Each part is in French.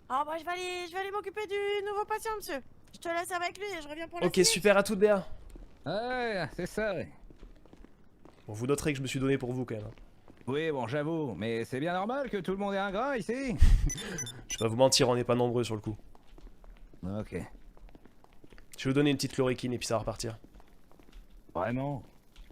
Ah bah je vais aller m'occuper du nouveau patient, monsieur. Je te laisse avec lui et je reviens pour la Ok, suite. super, à toute Béa. Ouais, c'est ça, ouais. Bon, vous noterez que je me suis donné pour vous quand même. Oui, bon, j'avoue, mais c'est bien normal que tout le monde ait un grain ici. Je vais pas vous mentir, on n'est pas nombreux sur le coup. Ok. Je vais vous donner une petite chloroquine et puis ça va repartir. Vraiment?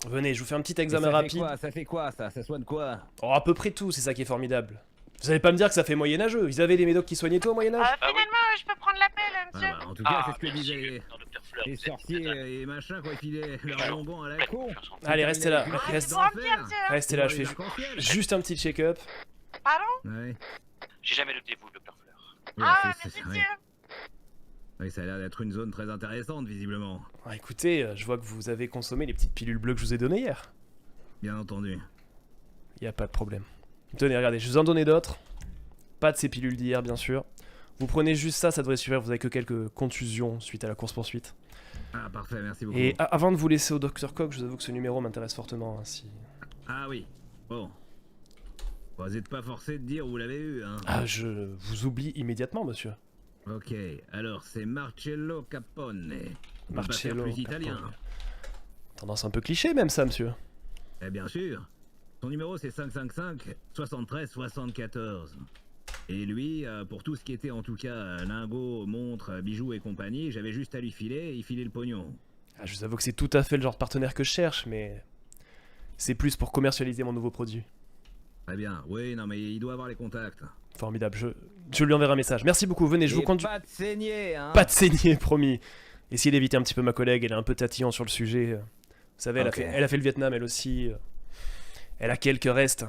Venez, je vous fais un petit Et examen rapide. Ça fait quoi, ça? Ça soigne quoi? Oh, à peu près tout, c'est ça qui est formidable. Vous allez pas me dire que ça fait moyenâgeux. Ils avaient des médocs qui soignaient tout au Moyen-Âge? Finalement, je peux prendre l'appel, monsieur. En tout cas, c'est ce que merci, disaient Dr. Fleur, les vous êtes sorciers et machin quand ils filaient leur bonbon à la con. Allez, restez là. Ah, Reste- c'est pour un petit, monsieur. Restez là, je fais juste un petit check-up. Pardon? Ouais. J'ai jamais douté de vous, Dr. Fleur. Ouais, Ah, c'est- merci, ouais. monsieur. Oui, ça a l'air d'être une zone très intéressante, visiblement. Ah, écoutez, je vois que vous avez consommé les petites pilules bleues que je vous ai données hier. Bien entendu. Y a pas de problème. Tenez, regardez, je vous en donnais d'autres. Pas de ces pilules d'hier, bien sûr. Vous prenez juste ça, ça devrait suffire. Vous avez que quelques contusions suite à la course-poursuite. Ah, parfait, merci beaucoup. Et avant de vous laisser au Dr. Cox, je vous avoue que ce numéro m'intéresse fortement. Hein, si... Ah oui, bon. Vous n'êtes pas forcé de dire où vous l'avez eu, hein. Ah, je vous oublie immédiatement, monsieur. Ok, alors c'est Marcello Capone. On peut pas faire Marcello plus italien. Capone. Tendance un peu cliché, même ça, monsieur. Eh bien sûr. Son numéro c'est 555 73 74. Et lui, pour tout ce qui était en tout cas lingots, montres, bijoux et compagnie, j'avais juste à lui filer et il filait le pognon. Ah, je vous avoue que c'est tout à fait le genre de partenaire que je cherche, mais c'est plus pour commercialiser mon nouveau produit. Très bien, oui, non mais il doit avoir les contacts. Formidable, je lui enverrai un message. Merci beaucoup, venez, je vous conduis. Pas de saignée, hein. Pas de saignée, promis. Essayez d'éviter un petit peu ma collègue, elle est un peu tatillon sur le sujet. Vous savez, Ok. elle a fait le Vietnam, elle aussi. Elle a quelques restes,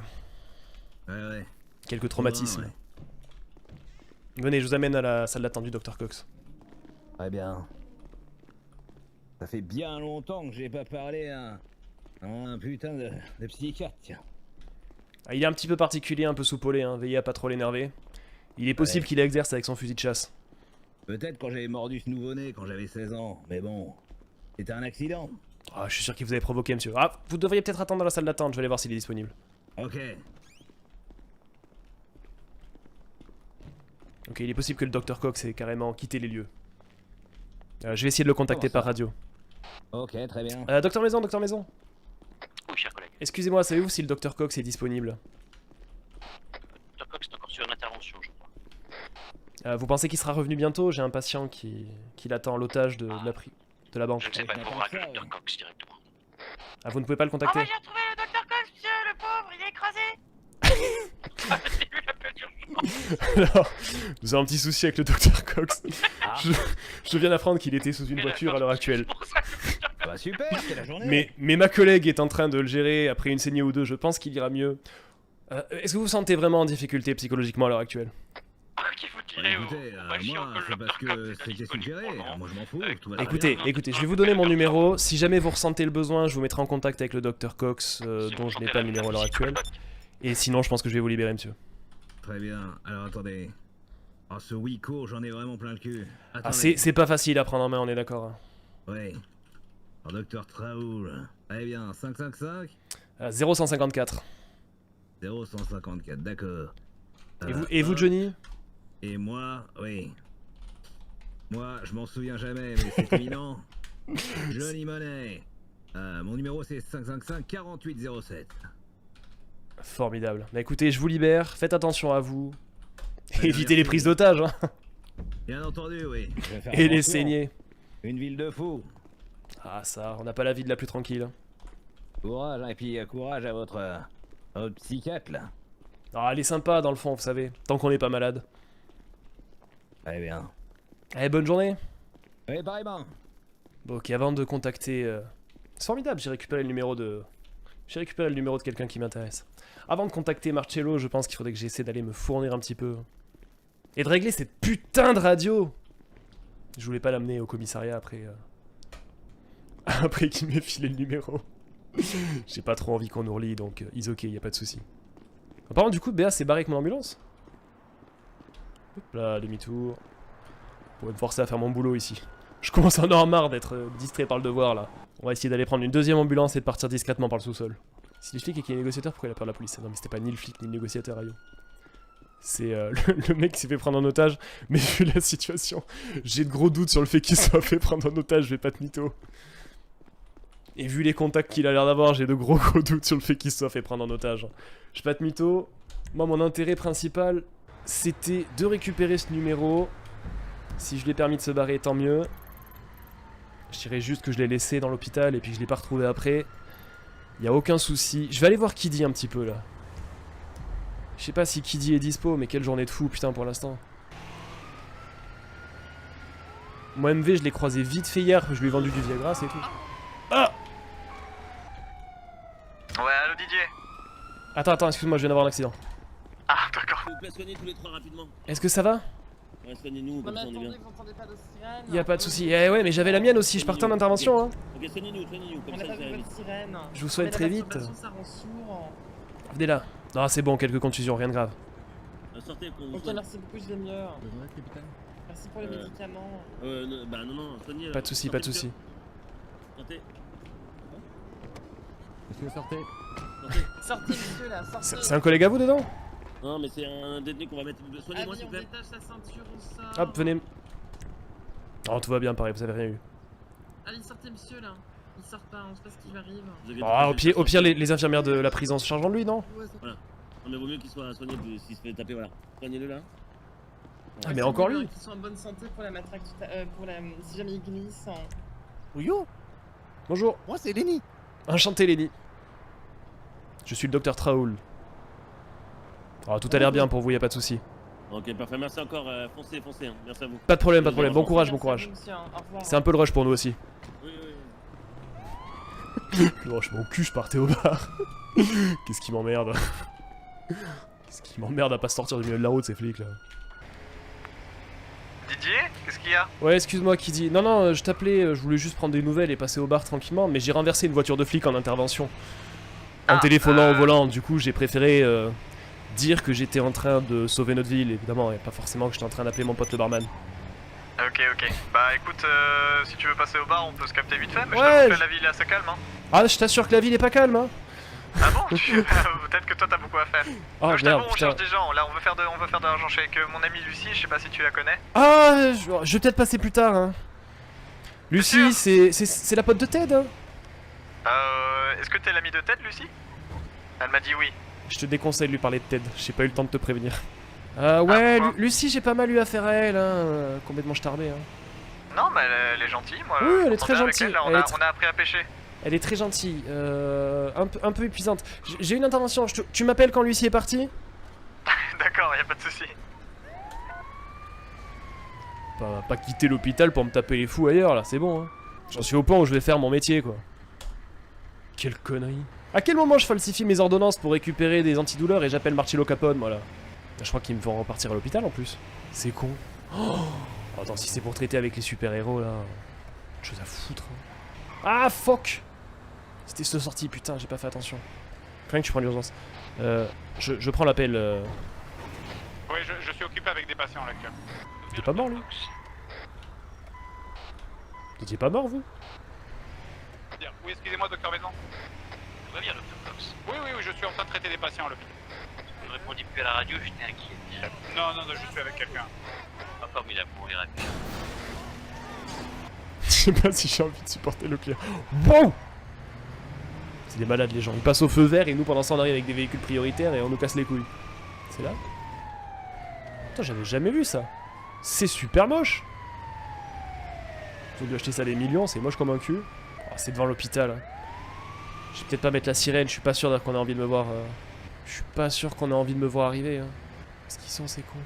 Ouais. quelques traumatismes. Ouais. Venez, je vous amène à la salle d'attente du Dr. Cox. Très bien. Ça fait bien longtemps que j'ai pas parlé à un putain de psychiatre, tiens. Ah, il est un petit peu particulier, un peu soupolé, hein. Veillez à pas trop l'énerver. Il est possible qu'il exerce avec son fusil de chasse. Peut-être quand j'avais mordu ce nouveau-né quand j'avais 16 ans, mais bon, c'était un accident. Ah, je suis sûr qu'il vous avez provoqué, monsieur. Ah, vous devriez peut-être attendre dans la salle d'attente, je vais aller voir s'il est disponible. Ok. Ok, il est possible que le Dr. Cox ait carrément quitté les lieux. Je vais essayer de le contacter par radio. Ok, très bien. Docteur Maison, Docteur Maison. Oui, cher collègue. Excusez-moi, savez-vous si le Dr. Cox est disponible? Dr. Cox est encore sur une intervention, je crois. Vous pensez qu'il sera revenu bientôt? J'ai un patient qui l'attend à l'otage de la banque. Je ne sais pas, il faut j'attends voir avec ça, le Dr. ouais. Cox directement. Ah, vous ne pouvez pas le Ah contacter? bah j'ai retrouvé le Dr. Cox, monsieur, le pauvre, il est écrasé. Alors, nous avons un petit souci avec le Dr. Cox. Je viens d'apprendre qu'il était sous une voiture à l'heure actuelle. C'est pour ça que le Dr. Bah super, c'est la journée. Mais ma collègue est en train de le gérer après une saignée ou deux, je pense qu'il ira mieux. Est-ce que vous vous sentez vraiment en difficulté psychologiquement à l'heure actuelle? Cox, il faut tirer Écoutez, moi, c'est parce que c'était suggéré. Moi, je m'en fous. Tout va très Écoutez, bien. écoutez, je vais vous donner mon numéro. Si jamais vous ressentez le besoin, je vous mettrai en contact avec le Dr. Cox, dont je n'ai pas le numéro à l'heure actuelle. Et sinon, je pense que je vais vous libérer, monsieur. Très bien. Alors attendez. Oh, ce Wiko, j'en ai vraiment plein le cul. Ah, Attendez. c'est pas facile à prendre en main, on est d'accord. Hein. Ouais. Alors, docteur Traoul. Eh bien, 555 0154. 0154, d'accord. Et vous, Johnny? Et moi, oui. Moi, je m'en souviens jamais, mais c'est évident. Johnny Money. Mon numéro, c'est 555 4807. Formidable. Bah écoutez, je vous libère, faites attention à vous. Merci. Évitez les prises d'otages, hein. Bien entendu, oui. Je vais faire Et les attention. saignées. Une ville de fous. Ah ça, on n'a pas la vie de la plus tranquille. Hein. Courage, hein, et puis courage à votre psychiatre, là. Ah, elle est sympa dans le fond, vous savez, tant qu'on n'est pas malade. Très bien. Allez, bonne journée. Oui, pareillement. Bon, ok, avant de contacter... C'est formidable, j'ai récupéré le numéro de... J'ai récupéré le numéro de quelqu'un qui m'intéresse. Avant de contacter Marcello, je pense qu'il faudrait que j'essaie d'aller me fournir un petit peu. Et de régler cette putain de radio. Je voulais pas l'amener au commissariat après... Après qu'il m'ait filé le numéro. J'ai pas trop envie qu'on nous relie, donc is ok, y a pas de souci. Par contre, du coup, Béa s'est barré avec mon ambulance. Hop là, demi-tour. Pour me forcer à faire mon boulot ici. Je commence à en avoir marre d'être distrait par le devoir là. On va essayer d'aller prendre une deuxième ambulance et de partir discrètement par le sous-sol. Si le flic et qu'il est négociateur, pourquoi il a peur de la police? Non mais c'était pas ni le flic ni le négociateur, aïe. C'est le mec qui s'est fait prendre en otage. Mais vu la situation, j'ai de gros doutes sur le fait qu'il soit fait prendre en otage, je vais pas te mytho. Et vu les contacts qu'il a l'air d'avoir, j'ai de gros doutes sur le fait qu'il soit fait prendre en otage. Je vais pas te mytho. Moi, mon intérêt principal, c'était de récupérer ce numéro. Si je l'ai permis de se barrer, tant mieux. Je dirais juste que je l'ai laissé dans l'hôpital et puis que je l'ai pas retrouvé après. Y a aucun souci. Je vais aller voir Kiddy un petit peu là. Je sais pas si Kiddy est dispo, mais quelle journée de fou, putain, pour l'instant. Moi, MV, je l'ai croisé vite fait hier, je lui ai vendu du Viagra, c'est tout. Ah! Ouais, allô Didier. Attends, excuse-moi, je viens d'avoir un accident. Ah, d'accord. S'il vous plaît, soignez tous les trois rapidement. Est-ce que ça va? Ouais, soignez-nous, comme ça on est bien. vous entendez pas de sirène? Y a pas de souci. Eh ouais, mais j'avais la mienne aussi, je partais en intervention, hein. Ok, soignez-nous, comme ça ça va vite. sirène. Je vous souhaite très vite. Ça rend sourd. Venez là. Non, c'est bon, quelques contusions, rien de grave. Sortez, qu'on vous Ok, soigne. merci beaucoup, je vais mieux. Merci pour les médicaments. Non, soignez. Pas de souci, pas de souci. Sortez. Monsieur, sortez. Sortez, monsieur, là, sortez. C'est un collègue à vous dedans? Non, mais c'est un détenu qu'on va mettre. Soignez-moi, s'il on vous plaît. détache sa ceinture, on sort. Hop, venez. Oh, tout va bien, pareil, vous avez rien eu. Allez, sortez, monsieur, là. Il sort pas, on sait pas ce qui lui arrive. Vous avez Ah, tout fait, au pire les infirmières de la prison se chargent de lui, non? Non, mais vaut mieux qu'il soit soigné s'il se fait taper, voilà. Soignez-le là. Ah, mais encore lui? Qu'ils soient en bonne santé pour la matraque, pour la... si jamais il glisse. Ouyo, Bonjour. moi c'est Lenny. Enchanté, Lenny. Je suis le docteur Traoul. Ah, tout a l'air bien pour vous, y a pas de souci. Ok, parfait, merci encore. Foncez, hein. Merci à vous. Pas de problème, pas de problème. Bon courage, bon courage. Monsieur, au revoir. C'est un peu le rush pour nous aussi. Oui. Le rush, mon cul, je partais au bar. Qu'est-ce qui m'emmerde? Qu'est-ce qui m'emmerde à pas sortir du milieu de la route, ces flics là? Didier, qu'est-ce qu'il y a? Ouais, excuse-moi, qui dit. Non, je t'appelais, je voulais juste prendre des nouvelles et passer au bar tranquillement, mais j'ai renversé une voiture de flic en intervention. En Ah, téléphonant au volant, du coup, j'ai préféré dire que j'étais en train de sauver notre ville, évidemment, et pas forcément que j'étais en train d'appeler mon pote le barman. Ok. Bah écoute, si tu veux passer au bar, on peut se capter vite fait, mais Ouais, je t'avoue je- que la ville est assez calme. Hein. Ah, je t'assure que la ville est pas calme, hein. Ah bon Peut-être que toi t'as beaucoup à faire. Oh je t'avoue, merde, on putain. cherche des gens. Là, on veut faire de l'argent. Je suis avec mon amie Lucie, je sais pas si tu la connais. Ah, je vais peut-être passer plus tard, hein. Lucie, sûr c'est la pote de Ted, hein. Est-ce que t'es l'ami de Ted, Lucie? Elle m'a dit oui. Je te déconseille de lui parler de Ted, j'ai pas eu le temps de te prévenir. Ouais, pourquoi Lucie, j'ai pas mal eu affaire à elle, hein, complètement starbée, hein. Non, mais elle est gentille, moi. Oui, je elle est m'entends très bien avec gentille. elle, là, Elle est on a appris à pêcher. Elle est très gentille, un peu épuisante. J'ai une intervention, tu m'appelles quand Lucie est partie? D'accord, y a pas de souci. Pas quitter l'hôpital pour me taper les fous ailleurs, là, c'est bon, hein. J'en suis au point où je vais faire mon métier, quoi. Quelle connerie. À quel moment je falsifie mes ordonnances pour récupérer des antidouleurs et j'appelle Marcello Capone, moi, là? Je crois qu'ils me font repartir à l'hôpital, en plus. C'est con. Oh, attends, si c'est pour traiter avec les super-héros, là... Chose à foutre. Hein. Ah, fuck! C'était cette sortie, putain, j'ai pas fait attention. Rien que tu prends l'urgence. Je prends l'appel. Oui, je suis occupé avec des patients là actuellement. T'es pas mort, lui? Vous étiez pas mort, vous? Oui, excusez-moi, docteur Maison. Tout va bien, Dr. Cox. Oui, je suis en train de traiter des patients à l'hôpital. Je ne répondis plus à la radio, j'étais inquiet. Non, je suis avec quelqu'un. Pas formidable, on verra bien. Je sais pas si j'ai envie de supporter le client. Wow! C'est des malades, les gens. Ils passent au feu vert et nous, pendant ça, on arrive avec des véhicules prioritaires et on nous casse les couilles. C'est là? Putain, j'avais jamais vu ça. C'est super moche. Ils ont dû acheter ça des millions, c'est moche comme un cul. Oh, c'est devant l'hôpital. Hein. Je vais peut-être pas mettre la sirène, je suis pas sûr qu'on ait envie de me voir. Je suis pas sûr qu'on ait envie de me voir arriver. Hein. Qu'est-ce qu'ils sont, ces cons?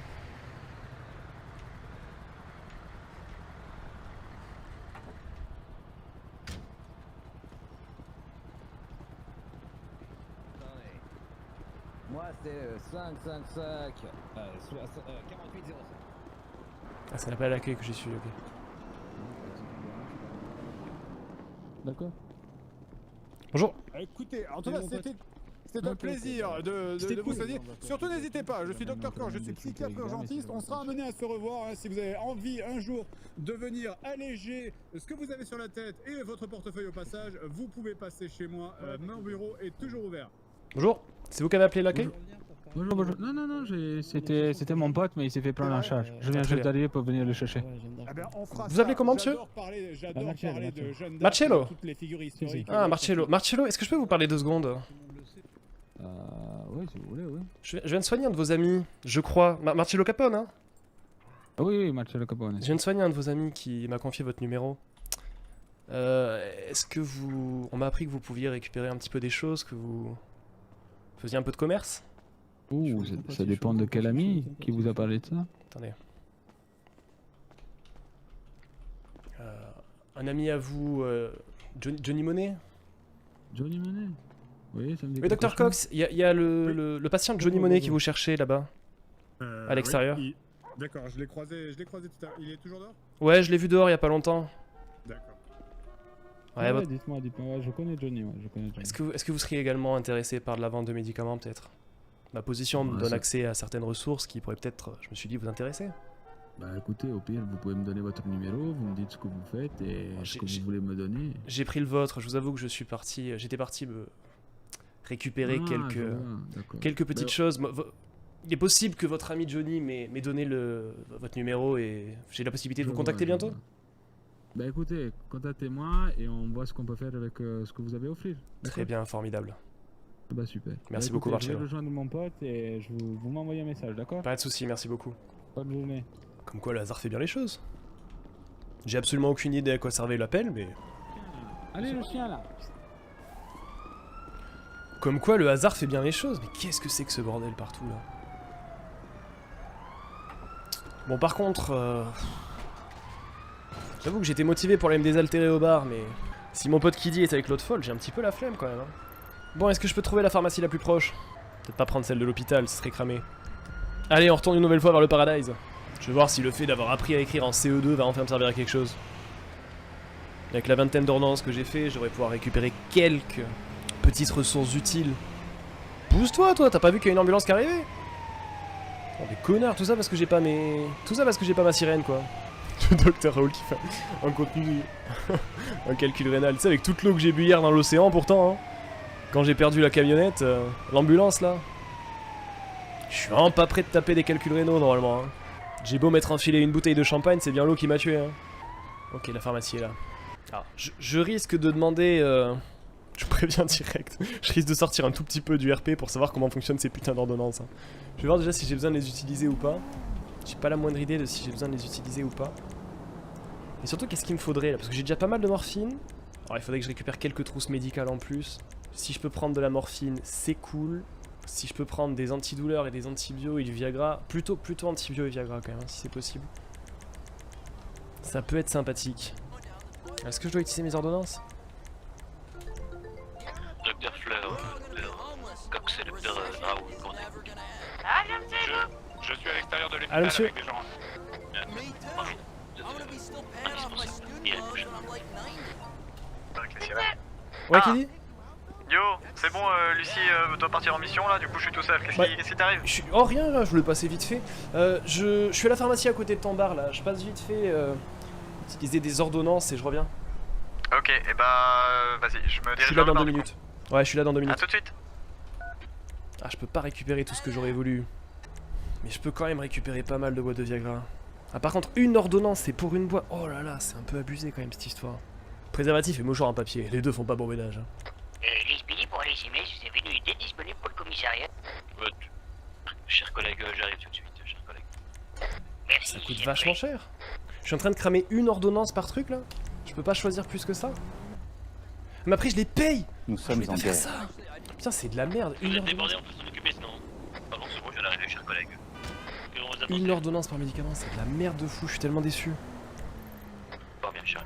Moi c'est 555 4805. Ah, c'est l'appel à l'accueil que j'ai su, ok. D'accord. Bonjour. Écoutez, en tout cas, c'était un plaisir de vous soigner. Surtout n'hésitez pas, je suis Dr Corps, je suis psychiatre urgentiste. On sera amené à se revoir hein, si vous avez envie un jour de venir alléger ce que vous avez sur la tête et votre portefeuille au passage. Vous pouvez passer chez moi, mon bureau est toujours ouvert. Bonjour. C'est vous qui avez appelé l'accueil? Bonjour, bonjour. Non, non, non, c'était mon pote, mais il s'est fait prendre en charge. Je viens Très juste bien. d'arriver pour venir le chercher. Eh ben, on fera Vous ça. appelez comment, monsieur? J'adore Marcello, parler de Marcello. Jeanne d'Arc, Marcello. de toutes les figures historiques. Ah, Marcello. Marcello, est-ce que je peux vous parler 2 secondes? Oui, si vous voulez, oui. Je viens de soigner un de vos amis, je crois. Marcello Capone, hein? Ah oui, oui, Marcello Capone. Je viens de soigner un de vos amis qui m'a confié votre numéro. Est-ce que vous... On m'a appris que vous pouviez récupérer un petit peu des choses, que vous faisiez un peu de commerce? Ouh, ça dépend de quel ami qui vous a parlé de ça. Attendez. Un ami à vous, Johnny Money? Johnny Money. Oui, ça me dit Oui, quelque Dr chose. Cox, il y a le patient Johnny Money qui vous cherchez là-bas. À l'extérieur. Oui, d'accord, je l'ai croisé tout à l'heure. Il est toujours dehors? Ouais, je l'ai vu dehors il y a pas longtemps. D'accord. Ouais, Ouais, votre- dites-moi, ouais, je connais Johnny, ouais, je connais Johnny. Est-ce que vous seriez également intéressé par de la vente de médicaments, peut-être? Ma position me Ouais, donne ça- accès à certaines ressources qui pourraient peut-être, je me suis dit, vous intéresser. Bah écoutez, au pire, vous pouvez me donner votre numéro, vous me dites ce que vous faites et ce que vous voulez me donner. J'ai pris le vôtre, je vous avoue que j'étais parti me récupérer Ah, quelques, je vois, d'accord. quelques petites Bah, choses. Il est possible que votre ami Johnny m'ait donné votre numéro et j'ai la possibilité de je vous vois, contacter je bientôt. vois. Bah écoutez, contactez-moi et on voit ce qu'on peut faire avec ce que vous avez à offrir. Très bien, formidable. Bah super. Merci Bah, beaucoup, écoutez, je Marcello. vais rejoindre mon pote et vous m'envoyez un message, d'accord? Pas de soucis, merci beaucoup. Bonne journée. Comme quoi le hasard fait bien les choses. J'ai absolument aucune idée à quoi servait l'appel, mais... Allez, le chien là. Comme quoi le hasard fait bien les choses. Mais qu'est-ce que c'est que ce bordel partout là? Bon par contre... J'avoue que j'étais motivé pour aller me désaltérer au bar, mais... Si mon pote Kiddy est avec l'autre folle, j'ai un petit peu la flemme quand même. Hein. Bon, est-ce que je peux trouver la pharmacie la plus proche? Peut-être pas prendre celle de l'hôpital, ce serait cramé. Allez, on retourne une nouvelle fois vers le Paradise. Je vais voir si le fait d'avoir appris à écrire en CE2 va enfin me servir à quelque chose. Avec la vingtaine d'ordonnances que j'ai fait, je devrais pouvoir récupérer quelques petites ressources utiles. Pousse-toi, toi, t'as pas vu qu'il y a une ambulance qui arrivait? Oh, des connards, tout ça parce que j'ai pas mes... Tout ça parce que j'ai pas ma sirène, quoi. Le docteur Raoul qui fait un contenu... un calcul rénal. Tu sais, avec toute l'eau que j'ai bu hier dans l'océan, pourtant, hein. Quand j'ai perdu la camionnette, l'ambulance, là. Je suis vraiment pas prêt de taper des calculs rénaux, normalement, hein. J'ai beau m'être enfilé une bouteille de champagne, c'est bien l'eau qui m'a tué, hein. Ok, la pharmacie est là. Alors, je risque de demander... Je préviens direct. Je risque de sortir un tout petit peu du RP pour savoir comment fonctionnent ces putains d'ordonnances. Hein. Je vais voir déjà si j'ai besoin de les utiliser ou pas. J'ai pas la moindre idée de si j'ai besoin de les utiliser ou pas. Et surtout, qu'est-ce qu'il me faudrait là? Parce que j'ai déjà pas mal de morphine. Alors, il faudrait que je récupère quelques trousses médicales en plus. Si je peux prendre de la morphine, c'est cool. Si je peux prendre des antidouleurs et des antibio et du Viagra, plutôt antibio et Viagra quand même, hein, si c'est possible. Ça peut être sympathique. Est-ce que je dois utiliser mes ordonnances? Docteur Fleur, Docteur Cox et Docteur Raoul, comment Je suis à l'extérieur de l'hôpital Allô, monsieur? avec des gens. indispensable. Et à la prochaine. Avec les sirènes. Ouais, Ah. Kiddy? Yo, c'est bon, Lucie doit partir en mission là, du coup je suis tout seul. Qu'est-ce qui t'arrive? Oh rien là, je voulais passer vite fait. Je suis à la pharmacie à côté de ton bar là, je passe vite fait utiliser des ordonnances et je reviens. Ok, et bah vas-y, je me Je dirige suis là vers le dans bar, 2 du minutes. Ouais, je suis là dans 2 coup. À minutes. tout de suite. Ah, je peux pas récupérer tout ce que j'aurais voulu. Mais je peux quand même récupérer pas mal de boîtes de Viagra. Ah par contre, une ordonnance c'est pour une boîte. Oh là là, c'est un peu abusé quand même cette histoire. Préservatif et mouchoir en papier, les deux font pas bon ménage. Hein. Les Billy pour les SMS, vous avez une unité disponible pour le commissariat? Cher collègue, j'arrive tout de suite, cher collègue. Merci. Ça coûte vachement cher. Je suis en train de cramer une ordonnance par truc là. Je peux pas choisir plus que ça. Mais après je les paye. Nous Je sommes vais en pas faire guerre. ça. Putain, c'est de la merde. Vous Une êtes débordé, ordonnance, on peut s'en occuper sinon. Pardon, c'est bon, je viens d'arriver, cher collègue. Et on vous attend. une ordonnance par médicament, c'est de la merde de fou. Je suis tellement déçu. Pas bien, cher.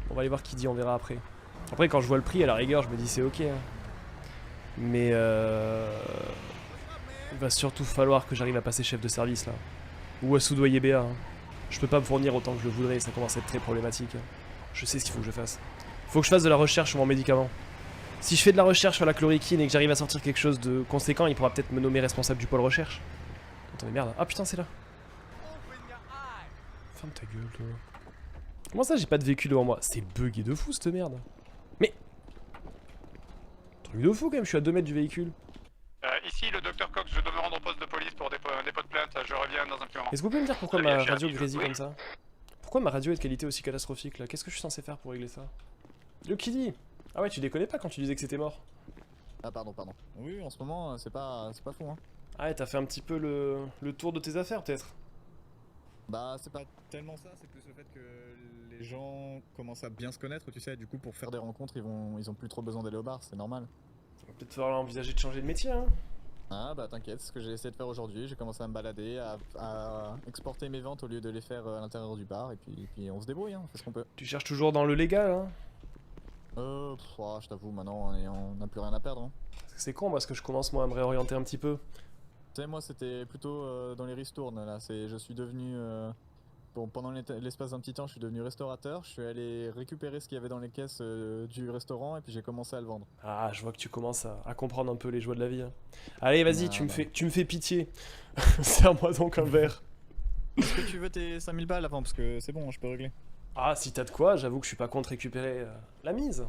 On va aller voir qui dit, on verra après. Après, quand je vois le prix, à la rigueur, je me dis c'est ok. Hein. Mais il va surtout falloir que j'arrive à passer chef de service là. Ou à soudoyer BA. Hein. Je peux pas me fournir autant que je le voudrais, ça commence à être très problématique. Je sais ce qu'il faut que je fasse. Faut que je fasse de la recherche sur mon médicament. Si je fais de la recherche sur la chloroquine et que j'arrive à sortir quelque chose de conséquent, il pourra peut-être me nommer responsable du pôle recherche. Attendez, merde. Ah putain, c'est là. Ferme ta gueule, toi. Comment ça, j'ai pas de véhicule devant moi? C'est bugué de fou, cette merde. Mais... Truc de fou, quand même, je suis à 2 mètres du véhicule. Ici ici, le docteur Cox, je dois me rendre au poste de police pour dépôt de plainte, je reviens dans un petit moment. Est-ce que vous pouvez me dire pourquoi Très bien, ma cher radio Steve. grésille Oui. comme ça? Pourquoi ma radio est de qualité aussi catastrophique là? Qu'est-ce que je suis censé faire pour régler ça? Yo Kiddy! Ah ouais, tu déconnais pas quand tu disais que c'était mort? Ah pardon. Oui, en ce moment, c'est pas fou, hein. Ah ouais, t'as fait un petit peu le tour de tes affaires peut-être? Bah, c'est pas tellement ça, c'est plus le fait que les gens commencent à bien se connaître, tu sais, du coup, pour faire des rencontres, ils ont plus trop besoin d'aller au bar, c'est normal. On va peut-être falloir envisager de changer de métier, hein? Ah bah t'inquiète, c'est ce que j'ai essayé de faire aujourd'hui, j'ai commencé à me balader, à exporter mes ventes au lieu de les faire à l'intérieur du bar, et puis on se débrouille, hein, on fait ce qu'on peut. Tu cherches toujours dans le légal, hein? Je t'avoue, maintenant on n'a plus rien à perdre, hein. Parce que c'est con parce que je commence moi à me réorienter un petit peu. Tu sais, moi c'était plutôt dans les ristournes, là, je suis devenu... pendant l'espace d'un petit temps, je suis devenu restaurateur, je suis allé récupérer ce qu'il y avait dans les caisses du restaurant, et puis j'ai commencé à le vendre. Ah, je vois que tu commences à comprendre un peu les joies de la vie. Hein. Allez, vas-y, Ah, tu me fais pitié. Serre-moi donc un verre. Est-ce que tu veux tes 5000 balles avant, parce que c'est bon, je peux régler. Ah, si t'as de quoi, j'avoue que je suis pas contre récupérer la mise.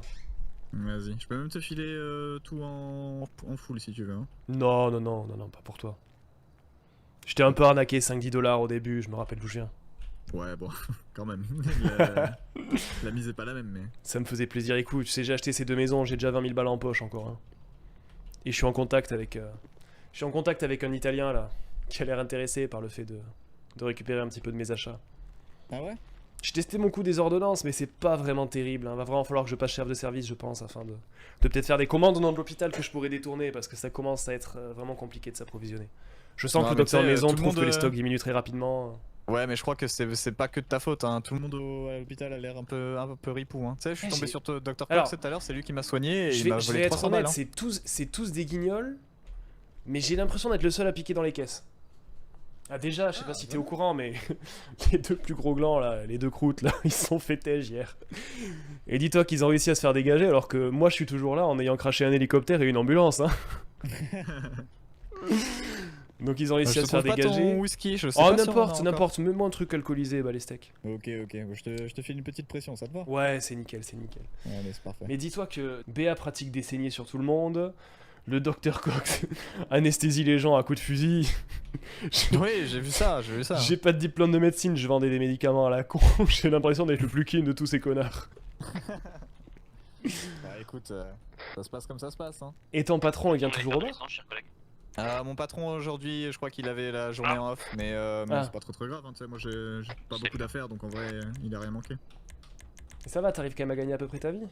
Vas-y, je peux même te filer tout en full si tu veux. Hein. Non, pas pour toi. Je t'ai un peu arnaqué 5-10 $ au début, je me rappelle d'où je viens. Ouais, bon, quand même. La mise est pas la même, mais... Ça me faisait plaisir. Écoute, tu sais, j'ai acheté ces 2 maisons, j'ai déjà 20 000 balles en poche encore. Hein. Et je suis en contact avec un Italien là, qui a l'air intéressé par le fait de récupérer un petit peu de mes achats. Ah ouais? J'ai testé mon coup des ordonnances, mais c'est pas vraiment terrible. Hein. Va vraiment falloir que je passe chef de service, je pense, afin de peut-être faire des commandes au nom de l'hôpital que je pourrais détourner, parce que ça commence à être vraiment compliqué de s'approvisionner. Je sens que le docteur Maison trouve que les stocks diminuent très rapidement. Ouais, mais je crois que c'est pas que de ta faute, hein. Tout le monde à l'hôpital a l'air un peu ripou, hein. Tu sais, je suis tombé sur Dr. Cox tout à l'heure, c'est lui qui m'a soigné et il m'a je vais volé être 300 balles. honnête, c'est tous des guignols, mais j'ai l'impression d'être le seul à piquer dans les caisses. Ah déjà, je sais pas si t'es au courant, mais les 2 plus gros glands là, les 2 croûtes là, ils se sont fait têche hier. Et dis-toi qu'ils ont réussi à se faire dégager alors que moi je suis toujours là en ayant craché un hélicoptère et une ambulance, hein. Donc ils ont réussi à se faire dégager. Ton whisky, je sais oh pas n'importe, mets-moi un truc alcoolisé, bah les steaks. Ok, je te file une petite pression, ça te va? Ouais, c'est nickel. Allez, c'est parfait. Mais dis-toi que BA pratique des saignées sur tout le monde. Le docteur Cox anesthésie les gens à coups de fusil. Oui, j'ai vu ça. J'ai pas de diplôme de médecine, je vendais des médicaments à la con. J'ai l'impression d'être le plus clean de tous ces connards. Bah écoute, ça se passe comme ça se passe, hein. Et ton patron, il vient toujours au bar? Mon patron aujourd'hui, je crois qu'il avait la journée en off, mais c'est pas trop grave, hein, tu sais, moi j'ai pas beaucoup d'affaires, donc en vrai, il a rien manqué. Et ça va, t'arrives quand même à gagner à peu près ta vie?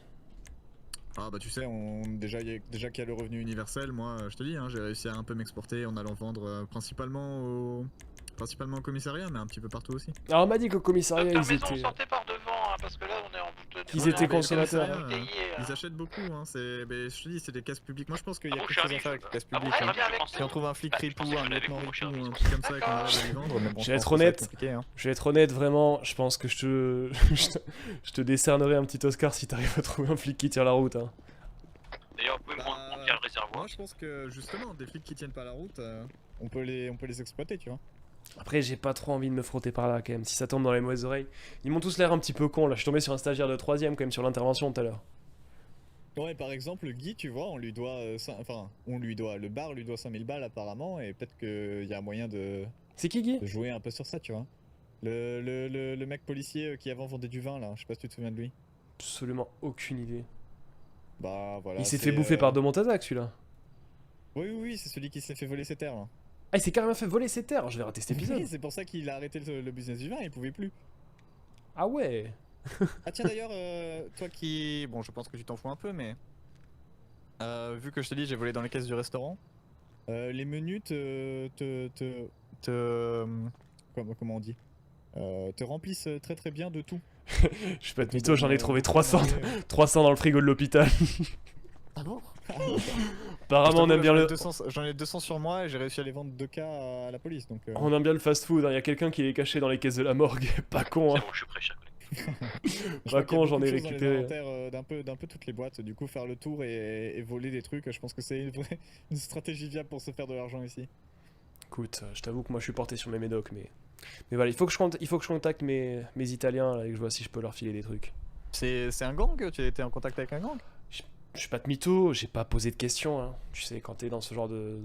Ah bah tu sais, déjà qu'il y a le revenu universel, moi je te dis, hein, j'ai réussi à un peu m'exporter en allant vendre principalement au commissariat, mais un petit peu partout aussi. Alors on m'a dit qu'au commissariat ils étaient... sortez par devant, hein, parce que là on est en bout de... Ils étaient consommateurs. Ils achètent beaucoup, hein, je te dis, c'est des caisses publiques. Moi je pense qu'il y a quelque je suis chose à faire avec les caisses Ah bon, publiques. je Hein. viens avec Si on trouve un flic ripou, pensais que un je lieutenant l'avais ripou, compris, un truc comme ça, et qu'on arrive à les vendre, mais bon, Je je vais pense être que ça va honnête. compliqué, hein. Je vais être honnête, vraiment, je pense que je te décernerai un petit Oscar si t'arrives à trouver un flic qui tire la route. Hein. D'ailleurs, vous pouvez me remplir le réservoir. Moi je pense que justement, des flics qui tiennent pas la route, on peut les exploiter, tu vois. Après, j'ai pas trop envie de me frotter par là quand même, si ça tombe dans les mauvaises oreilles. Ils m'ont tous l'air un petit peu cons là, je suis tombé sur un stagiaire de 3ème quand même sur l'intervention tout à l'heure. Ouais, par exemple, Guy, tu vois, le bar lui doit 5000 balles apparemment, et peut-être qu'il y a moyen de C'est qui Guy? jouer un peu sur ça, tu vois. Le mec policier qui avant vendait du vin là, je sais pas si tu te souviens de lui. Absolument aucune idée. Bah voilà. Il s'est fait bouffer par De Montazac celui-là. Oui, c'est celui qui s'est fait voler ses terres là. Ah, il s'est carrément fait voler ses terres, je vais rater cet épisode. Oui, c'est pour ça qu'il a arrêté le business du vin, il pouvait plus. Ah ouais. Ah tiens d'ailleurs, toi qui... Bon, je pense que tu t'en fous un peu, mais... vu que je te dis, j'ai volé dans les caisses du restaurant, les menus comment on dit, te remplissent très très bien de tout. Je suis pas de mytho, j'en ai trouvé 300 dans le frigo de l'hôpital. Ah bon? Apparemment on aime bien le... J'en ai 200 sur moi et j'ai réussi à les vendre 2K à la police, donc... On aime bien le fast food, il y a quelqu'un qui les cachait dans les caisses de la morgue, pas con hein. C'est bon, je suis prêt, cher collègue. Pas con, j'en ai récupéré. D'un peu toutes les boîtes, du coup faire le tour et voler des trucs, je pense que c'est une stratégie viable pour se faire de l'argent ici. Écoute, je t'avoue que moi je suis porté sur mes médocs, mais voilà, il faut que je contacte mes Italiens là, et que je vois si je peux leur filer des trucs. C'est un gang? Tu étais en contact avec un gang? Je suis pas de mytho, j'ai pas posé de questions, hein. Tu sais, quand t'es dans ce genre de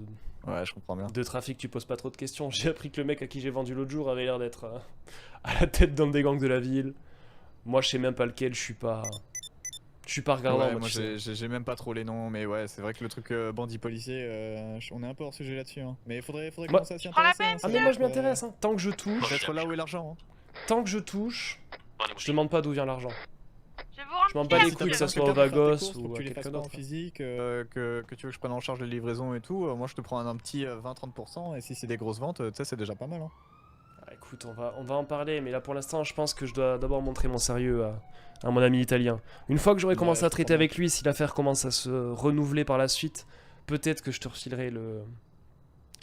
Ouais, je comprends bien. De trafic, tu poses pas trop de questions. J'ai appris que le mec à qui j'ai vendu l'autre jour avait l'air d'être à la tête d'un des gangs de la ville. Moi, je sais même pas lequel, je suis pas regardant. Ouais, moi, moi tu sais. j'ai même pas trop les noms, mais ouais, c'est vrai que le truc bandit policier, on est un peu hors sujet là-dessus. Hein. Mais faudrait commencer à s'y intéresser. Hein, Ah mais moi je m'y intéresse, hein. Tant que je touche, Peut-être là où est l'argent. Hein. tant que je touche, je demande pas d'où vient l'argent. Je vous Je m'en bats les couilles que ça soit au Vagos ou à tu les quelqu'un fasses pas en d'autre. physique, que tu veux que je prenne en charge les livraisons et tout, moi je te prends un petit 20-30%, et si c'est des grosses ventes, tu sais, c'est déjà pas mal. Hein. Ah, écoute, on va en parler, mais là pour l'instant, je pense que je dois d'abord montrer mon sérieux à mon ami italien. Une fois que j'aurai commencé à traiter avec lui, si l'affaire commence à se renouveler par la suite, peut-être que je te refilerai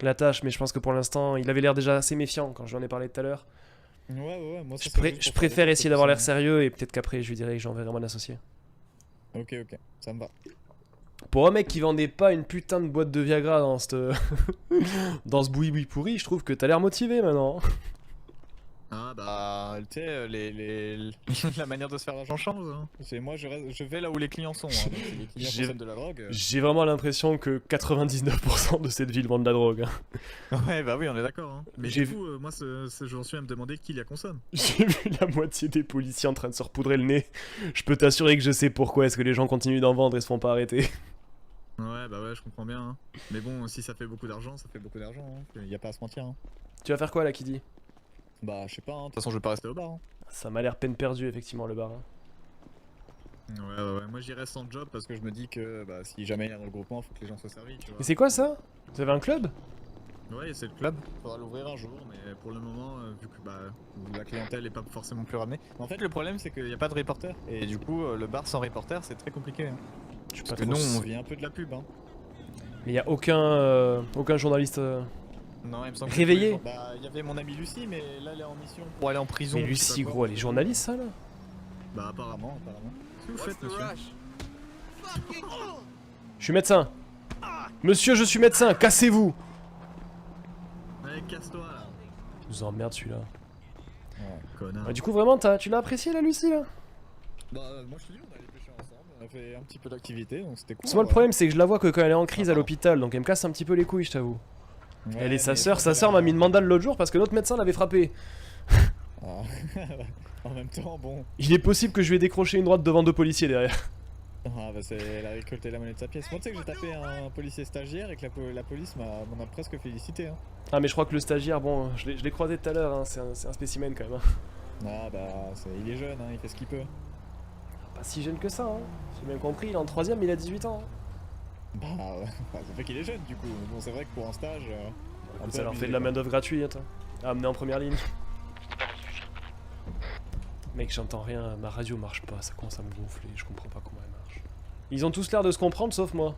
la tâche, mais je pense que pour l'instant, il avait l'air déjà assez méfiant quand je lui en ai parlé tout à l'heure. Ouais, moi ça Je préfère essayer d'avoir l'air sérieux et peut-être qu'après je lui dirai que j'enverrai mon associé. Ok, ça me va. Pour un mec qui vendait pas une putain de boîte de Viagra dans ce boui-boui pourri, je trouve que t'as l'air motivé maintenant. Ah bah, tu sais, la manière de se faire l'argent change. Hein. Moi je vais là où les clients sont. Hein. Donc, si les clients consomment de la drogue. J'ai vraiment l'impression que 99% de cette ville vendent de la drogue. Hein. Ouais, bah oui, on est d'accord. Hein. Mais du coup, moi, j'en suis à me demander qui la consomme. J'ai vu la moitié des policiers en train de se repoudrer le nez. Je peux t'assurer que je sais pourquoi est-ce que les gens continuent d'en vendre et se font pas arrêter. Ouais, bah ouais, je comprends bien. Hein. Mais bon, si ça fait beaucoup d'argent, ça fait beaucoup d'argent. Hein. Y a pas à se mentir. Hein. Tu vas faire quoi là, Kiddy? Bah, je sais pas. Hein. De toute façon, je vais pas rester au bar. Hein. Ça m'a l'air peine perdue, effectivement, le bar. Hein. Ouais, moi j'irai sans job parce que je me dis que bah, si jamais il y a un regroupement, faut que les gens soient servis. Tu vois. Et c'est quoi ça? Vous avez un club? Ouais, c'est le club. Faudra l'ouvrir un jour, Mais pour le moment, vu que bah, la clientèle est pas forcément plus ramenée. En fait, le problème, c'est qu'il n'y a pas de reporter. Et du coup, le bar sans reporter, c'est très compliqué. Hein. Parce que nous, on vit un peu de la pub. Hein. Mais y a aucun journaliste. Non, il me semble réveillé. Bah, il y avait mon amie Lucie, mais là elle est en mission pour aller en prison. Mais Lucie, gros, elle est journaliste, ça là? Bah, apparemment. Qu'est-ce que vous faites, monsieur? Je suis médecin. Monsieur, je suis médecin, cassez-vous. Ouais, casse-toi là. Il nous emmerde celui-là. Ouais, connard. Ah, du coup, vraiment, tu l'as apprécié la Lucie là? Bah, moi je te dis, on allait pêcher ensemble, on a fait un petit peu d'activité, donc c'était cool. Parce que moi, le problème, c'est que je la vois que quand elle est en crise à l'hôpital, donc elle me casse un petit peu les couilles, je t'avoue. Ouais, Elle et sa sœur m'a mis une mandale l'autre jour parce que notre médecin l'avait frappé. Ah. En même temps, bon. Il est possible que je lui ai décroché une droite devant deux policiers derrière. Ah bah elle a récolté la monnaie de sa pièce. Moi tu sais que j'ai tapé un policier stagiaire et que la police m'en a presque félicité. Hein. Ah mais je crois que le stagiaire, bon, je l'ai croisé tout à l'heure, hein, c'est un spécimen quand même. Hein. Ah bah il est jeune, hein, il fait ce qu'il peut. Pas si jeune que ça, hein. J'ai bien compris, il est en 3ème, il a 18 ans. Hein. Bah ouais, ça fait qu'il est jeune du coup. Bon c'est vrai que pour un stage... Écoute, ça leur fait de la main d'œuvre gratuite, hein, à amener en première ligne. Mec, j'entends rien, ma radio marche pas, ça commence à me gonfler, je comprends pas comment elle marche. Ils ont tous l'air de se comprendre sauf moi.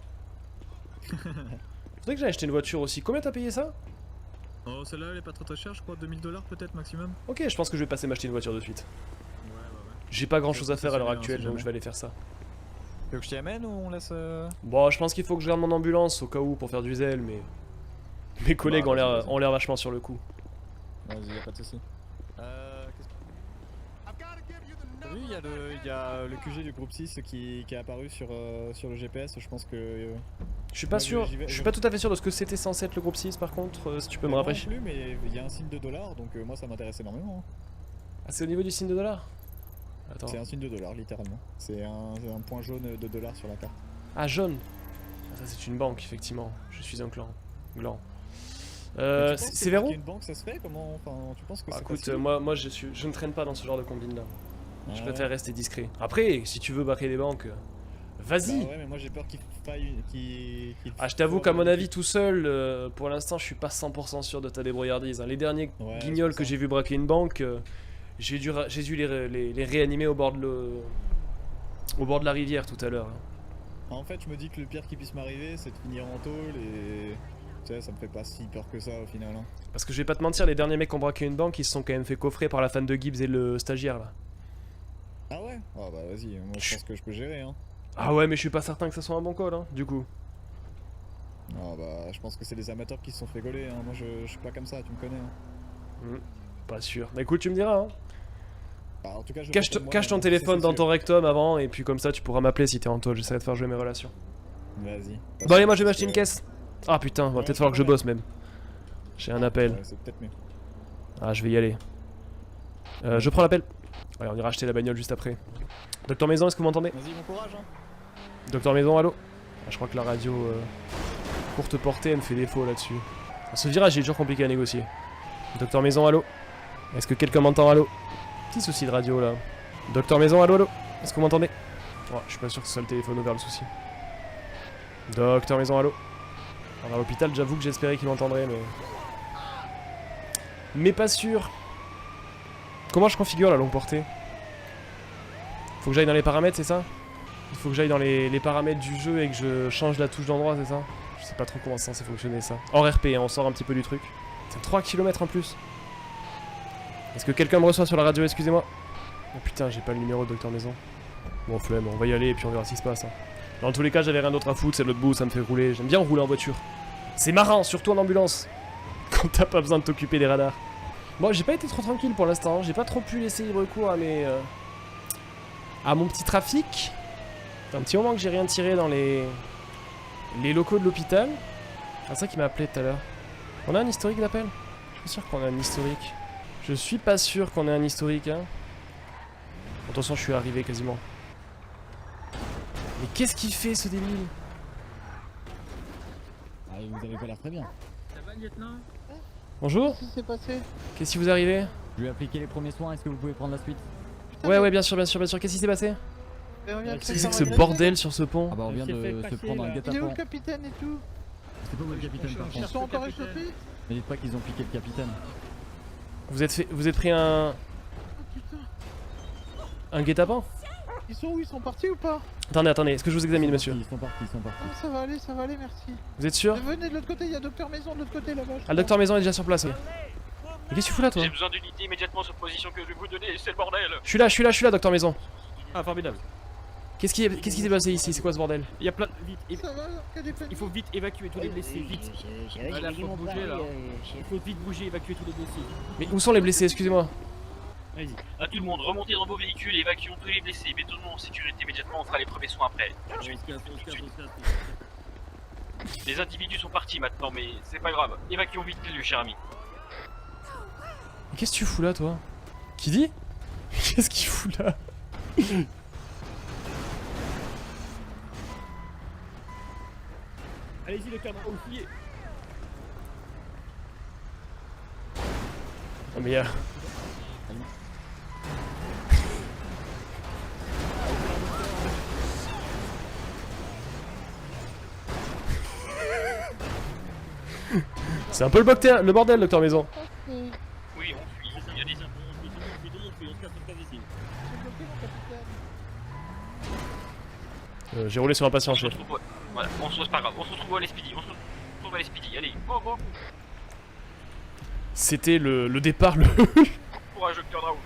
Faudrait que j'aille acheter une voiture aussi. Combien t'as payé ça? Oh, celle-là elle est pas très chère, je crois, 2000$ peut-être maximum. Ok, je pense que je vais passer m'acheter une voiture de suite. Ouais. J'ai pas grand chose à faire à l'heure actuelle, donc je vais aller faire ça. Tu veux que je t'y amène ou on laisse... Bon, je pense qu'il faut que je garde mon ambulance au cas où pour faire du zèle, mais... Mes collègues ont l'air vachement sur le coup. Vas-y, y'a pas de soucis. Oui, il y a le QG du groupe 6 qui est apparu sur le GPS, je pense que... Je suis pas sûr, je suis pas tout à fait sûr de ce que c'était censé être le groupe 6 par contre, si tu peux me rafraîchir. Non plus, mais il y a un signe de $, donc moi ça m'intéresse énormément. Ah, c'est au niveau du signe de $? Attends. C'est un signe de $, littéralement. C'est un point jaune de $ sur la carte. Ah, jaune. Ah, ça c'est une banque, effectivement. Je suis un gland. C'est vers où? Une banque, ça se fait? Comment? Enfin, tu penses que bah, c'est écoute, facile? moi je ne traîne pas dans ce genre de combine là. Je préfère rester discret. Après, si tu veux braquer des banques, vas-y. Bah ouais, mais moi j'ai peur qu'il faille. Ah, je t'avoue qu'à mon avis, tout seul, pour l'instant, je suis pas 100% sûr de ta débrouillardise. Hein. Les derniers guignols que j'ai vu braquer une banque, j'ai dû les réanimer au bord de la rivière tout à l'heure. Hein. En fait, je me dis que le pire qui puisse m'arriver, c'est de finir en tôle et. Tu sais, ça me fait pas si peur que ça au final. Hein. Parce que je vais pas te mentir, les derniers mecs qui ont braqué une banque, ils se sont quand même fait coffrer par la fan de Gibbs et le stagiaire là. Ah ouais? Ah bah vas-y, moi je pense que je peux gérer. Hein. Ah ouais, mais je suis pas certain que ça soit un bon call, hein, du coup. Ah bah, je pense que c'est les amateurs qui se sont fait gauler. Hein. Moi je suis pas comme ça, tu me connais. Hein. Pas sûr. Bah écoute, tu me diras. Hein. Bah, en tout cas, cache ton téléphone dans ton rectum avant, et puis comme ça tu pourras m'appeler si t'es en tôle. J'essaierai de faire jouer mes relations. Vas-y. Bon, allez, moi je vais m'acheter une caisse. Ah putain, va peut-être falloir que je bosse même. J'ai un appel. C'est peut-être mieux. Ah, je vais y aller. Je prends l'appel. Allez, on ira acheter la bagnole juste après. Docteur Maison, est-ce que vous m'entendez? Vas-y, bon courage. Hein. Docteur Maison, allô? Ah, je crois que la radio courte portée, elle me fait défaut là-dessus. Ce virage est toujours compliqué à négocier. Docteur Maison, allô? Est-ce que quelqu'un m'entend, allô? Petit souci de radio là. Docteur Maison, allô, allô? Est-ce que vous m'entendez? Oh, je suis pas sûr que ce soit le téléphone ouvert le souci. Docteur Maison, allô? Alors à l'hôpital, j'avoue que j'espérais qu'il m'entendrait, mais pas sûr. Comment je configure la longue portée? Faut que j'aille dans les paramètres, c'est ça? Il faut que j'aille dans les paramètres du jeu et que je change la touche d'endroit, c'est ça? Je sais pas trop comment c'est censé fonctionner ça. Hors RP, hein, on sort un petit peu du truc. C'est 3 km en plus. Est-ce que quelqu'un me reçoit sur la radio, excusez-moi? Oh putain, j'ai pas le numéro de Docteur Maison. Bon, flemme, on va y aller et puis on verra ce qui se passe. Hein. Dans tous les cas, j'avais rien d'autre à foutre, c'est l'autre bout, ça me fait rouler. J'aime bien rouler en voiture. C'est marrant, surtout en ambulance. Quand t'as pas besoin de t'occuper des radars. Bon, j'ai pas été trop tranquille pour l'instant, j'ai pas trop pu laisser libre cours à mes... à mon petit trafic. C'est un petit moment que j'ai rien tiré dans les locaux de l'hôpital. C'est ça qui m'a appelé tout à l'heure. On a un historique d'appel? Je suis pas sûr qu'on a un historique. Je suis pas sûr qu'on ait un historique, hein. Attention, je suis arrivé quasiment. Mais qu'est-ce qu'il fait ce débile? Ah, vous avez pas l'air très bien. Ça va, lieutenant? Bonjour. Qu'est-ce qui s'est passé? Qu'est-ce qui vous est arrivé? Je lui ai appliqué les premiers soins, est-ce que vous pouvez prendre la suite? Ouais, bien sûr, bien sûr, bien sûr. Qu'est-ce qui s'est passé? Qu'est-ce que c'est que ce bordel sur ce pont? Ah bah on vient de se prendre un guet-apens. capitaine et tout? C'est pas moi le capitaine par contre. sont encore échauffés? Ne dites pas qu'ils ont piqué le capitaine. Vous êtes pris un guet-apens? Ils sont où? Ils sont partis ou pas? Attendez, est-ce que je vous examine, monsieur? Ils sont partis. Ça va aller, merci. Vous êtes sûr? Venez de l'autre côté, il y a Docteur Maison de l'autre côté là-bas. Ah, le Docteur Maison est déjà sur place, oui. Mais qu'est-ce que tu fous là, toi? J'ai besoin d'unité immédiatement sur position que je vais vous donner, c'est le bordel. Je suis là, Docteur Maison. Ah, formidable. Qu'est-ce qui s'est passé ici? C'est quoi ce bordel? Il y a plein. Vite, Ça va, il faut vite évacuer tous les blessés, vite. Là, faut bouger là. Il faut vite bouger, évacuer tous les blessés. Mais où sont les blessés? Excusez-moi. Vas-y. À tout le monde, remontez dans vos véhicules et évacuons tous les blessés. Mettons-nous en sécurité immédiatement, on fera les premiers soins après. Tout de suite. Les individus sont partis maintenant, mais c'est pas grave. Évacuons vite les lieux, cher ami. Mais qu'est-ce que tu fous là, toi? Qui dit? Qu'est-ce qu'il fout là? Allez-y, le cadre, oubliez. Oh mais y'a... C'est un peu le bordel, Docteur Maison. Oui, on fuit. Il y a des infos. J'ai roulé sur un patient, chef. Voilà, c'est pas grave. On se retrouve à l'Espidi. Allez, go. C'était le départ, Courage, Docteur Draou.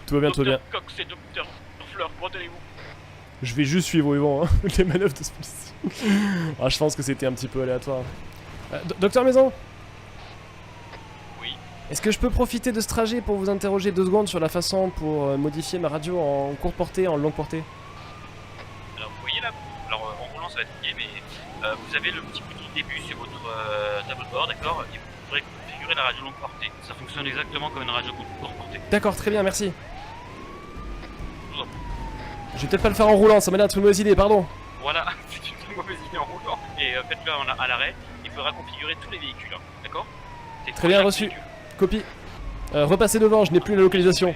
Tout va bien, Docteur Cox et Docteur Fleur, comment allez-vous? Je vais juste suivre où ils vont, hein, les manœuvres de ce policier. Ah, je pense que c'était un petit peu aléatoire. Docteur Maison? Oui. Est-ce que je peux profiter de ce trajet pour vous interroger 2 secondes sur la façon pour modifier ma radio en courte portée, en longue portée? Alors, vous voyez là, en roulant ça va être compliqué, mais vous avez le petit bouton de début sur votre tableau de bord, d'accord? Et vous pourrez configurer la radio longue portée. Ça fonctionne exactement comme une radio courte portée. D'accord, très bien, merci. Je vais peut-être pas le faire en roulant, ça m'a l'air d'être une mauvaise idée, pardon. Voilà, c'est une très mauvaise idée en roulant. Et faites-le à l'arrêt, il faudra configurer tous les véhicules, hein, d'accord? Très bien reçu. Copie. Repassez devant, je n'ai plus la localisation.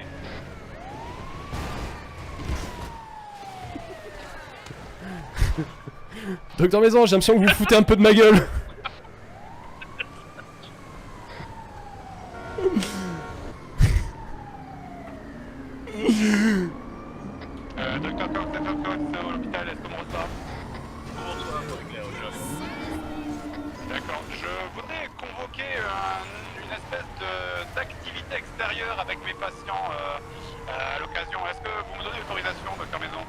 Docteur Maison, j'ai l'impression que vous vous foutez un peu de ma gueule. Docteur Cox, Docteur Cox, à l'hôpital, est-ce qu'on me reçoit? D'accord, je voudrais convoquer une espèce d'activité extérieure avec mes patients à l'occasion. Est-ce que vous me donnez l'autorisation, Docteur Maison?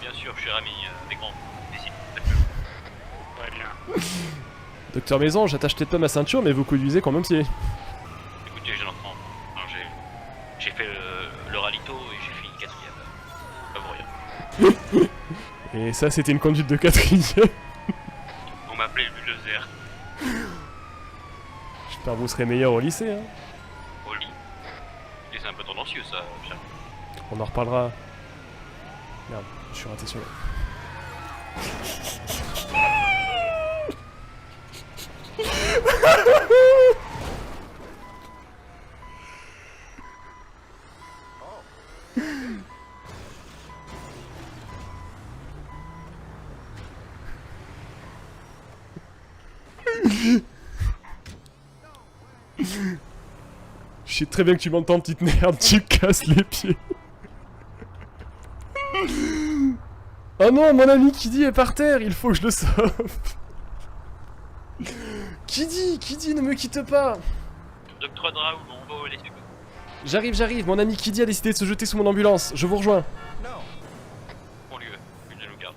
Bien sûr, cher ami, avec grand plaisir. Très bien. Docteur Maison, j'attache peut-être pas ma ceinture, mais vous conduisez quand même si. Écoutez, jeune enfant, j'ai fait le rallito et j'ai fini 4ème. Pas pour rien. Et ça, c'était une conduite de 4ème. On m'appelait bulldozer. J'espère que vous serez meilleur au lycée. Hein. Au lit. Et c'est un peu tendancieux ça, cher. On en reparlera. Merde, je suis raté sur le... Je sais très bien que tu m'entends, petite merde, tu me casses les pieds. Oh non, mon ami Kiddy est par terre, il faut que je le sauve. Kiddy, ne me quitte pas. Docteur Draoul, on va au laisser. J'arrive, mon ami Kiddy a décidé de se jeter sous mon ambulance, je vous rejoins. Bon lieu, une de nous garde.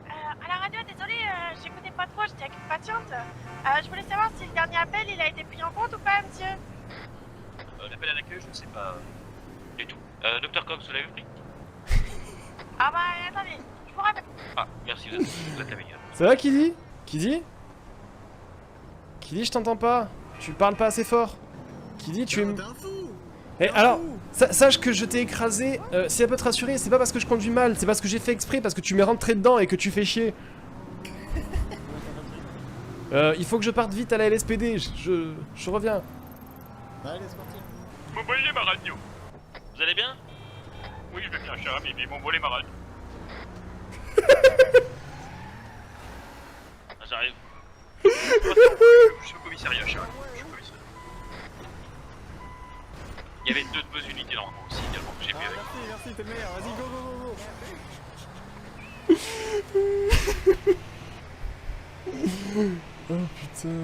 À la radio, désolé, j'écoutais pas trop, j'étais avec une patiente. Je voulais savoir si le dernier appel, il a été pris en compte ou pas, monsieur? L'appel à l'accueil, je ne sais pas du tout. Docteur Cox, vous l'avez pris? Ah bah, attendez, je vous rappelle. Ah, merci, vous êtes la meilleure. Ça va Kiddy? Kiddy, je t'entends pas. Tu parles pas assez fort. Kiddy, tu es... Eh, alors, sache que je t'ai écrasé, si ça peut te rassurer, c'est pas parce que je conduis mal, c'est parce que j'ai fait exprès, parce que tu m'es rentré dedans et que tu fais chier. Il faut que je parte vite à la LSPD, je reviens. Allez, c'est parti. Ils m'ont volé ma radio. Vous allez bien? Oui, je vais bien, cher ami, mais ils m'ont volé ma radio. Ah, j'arrive. Je suis au commissariat, cher ami. Je suis au commissariat. Il y avait 2 de vos unités normalement aussi, également, que j'ai vu avec. Merci, t'es le meilleur. Vas-y, go, go, go, go. Oh putain...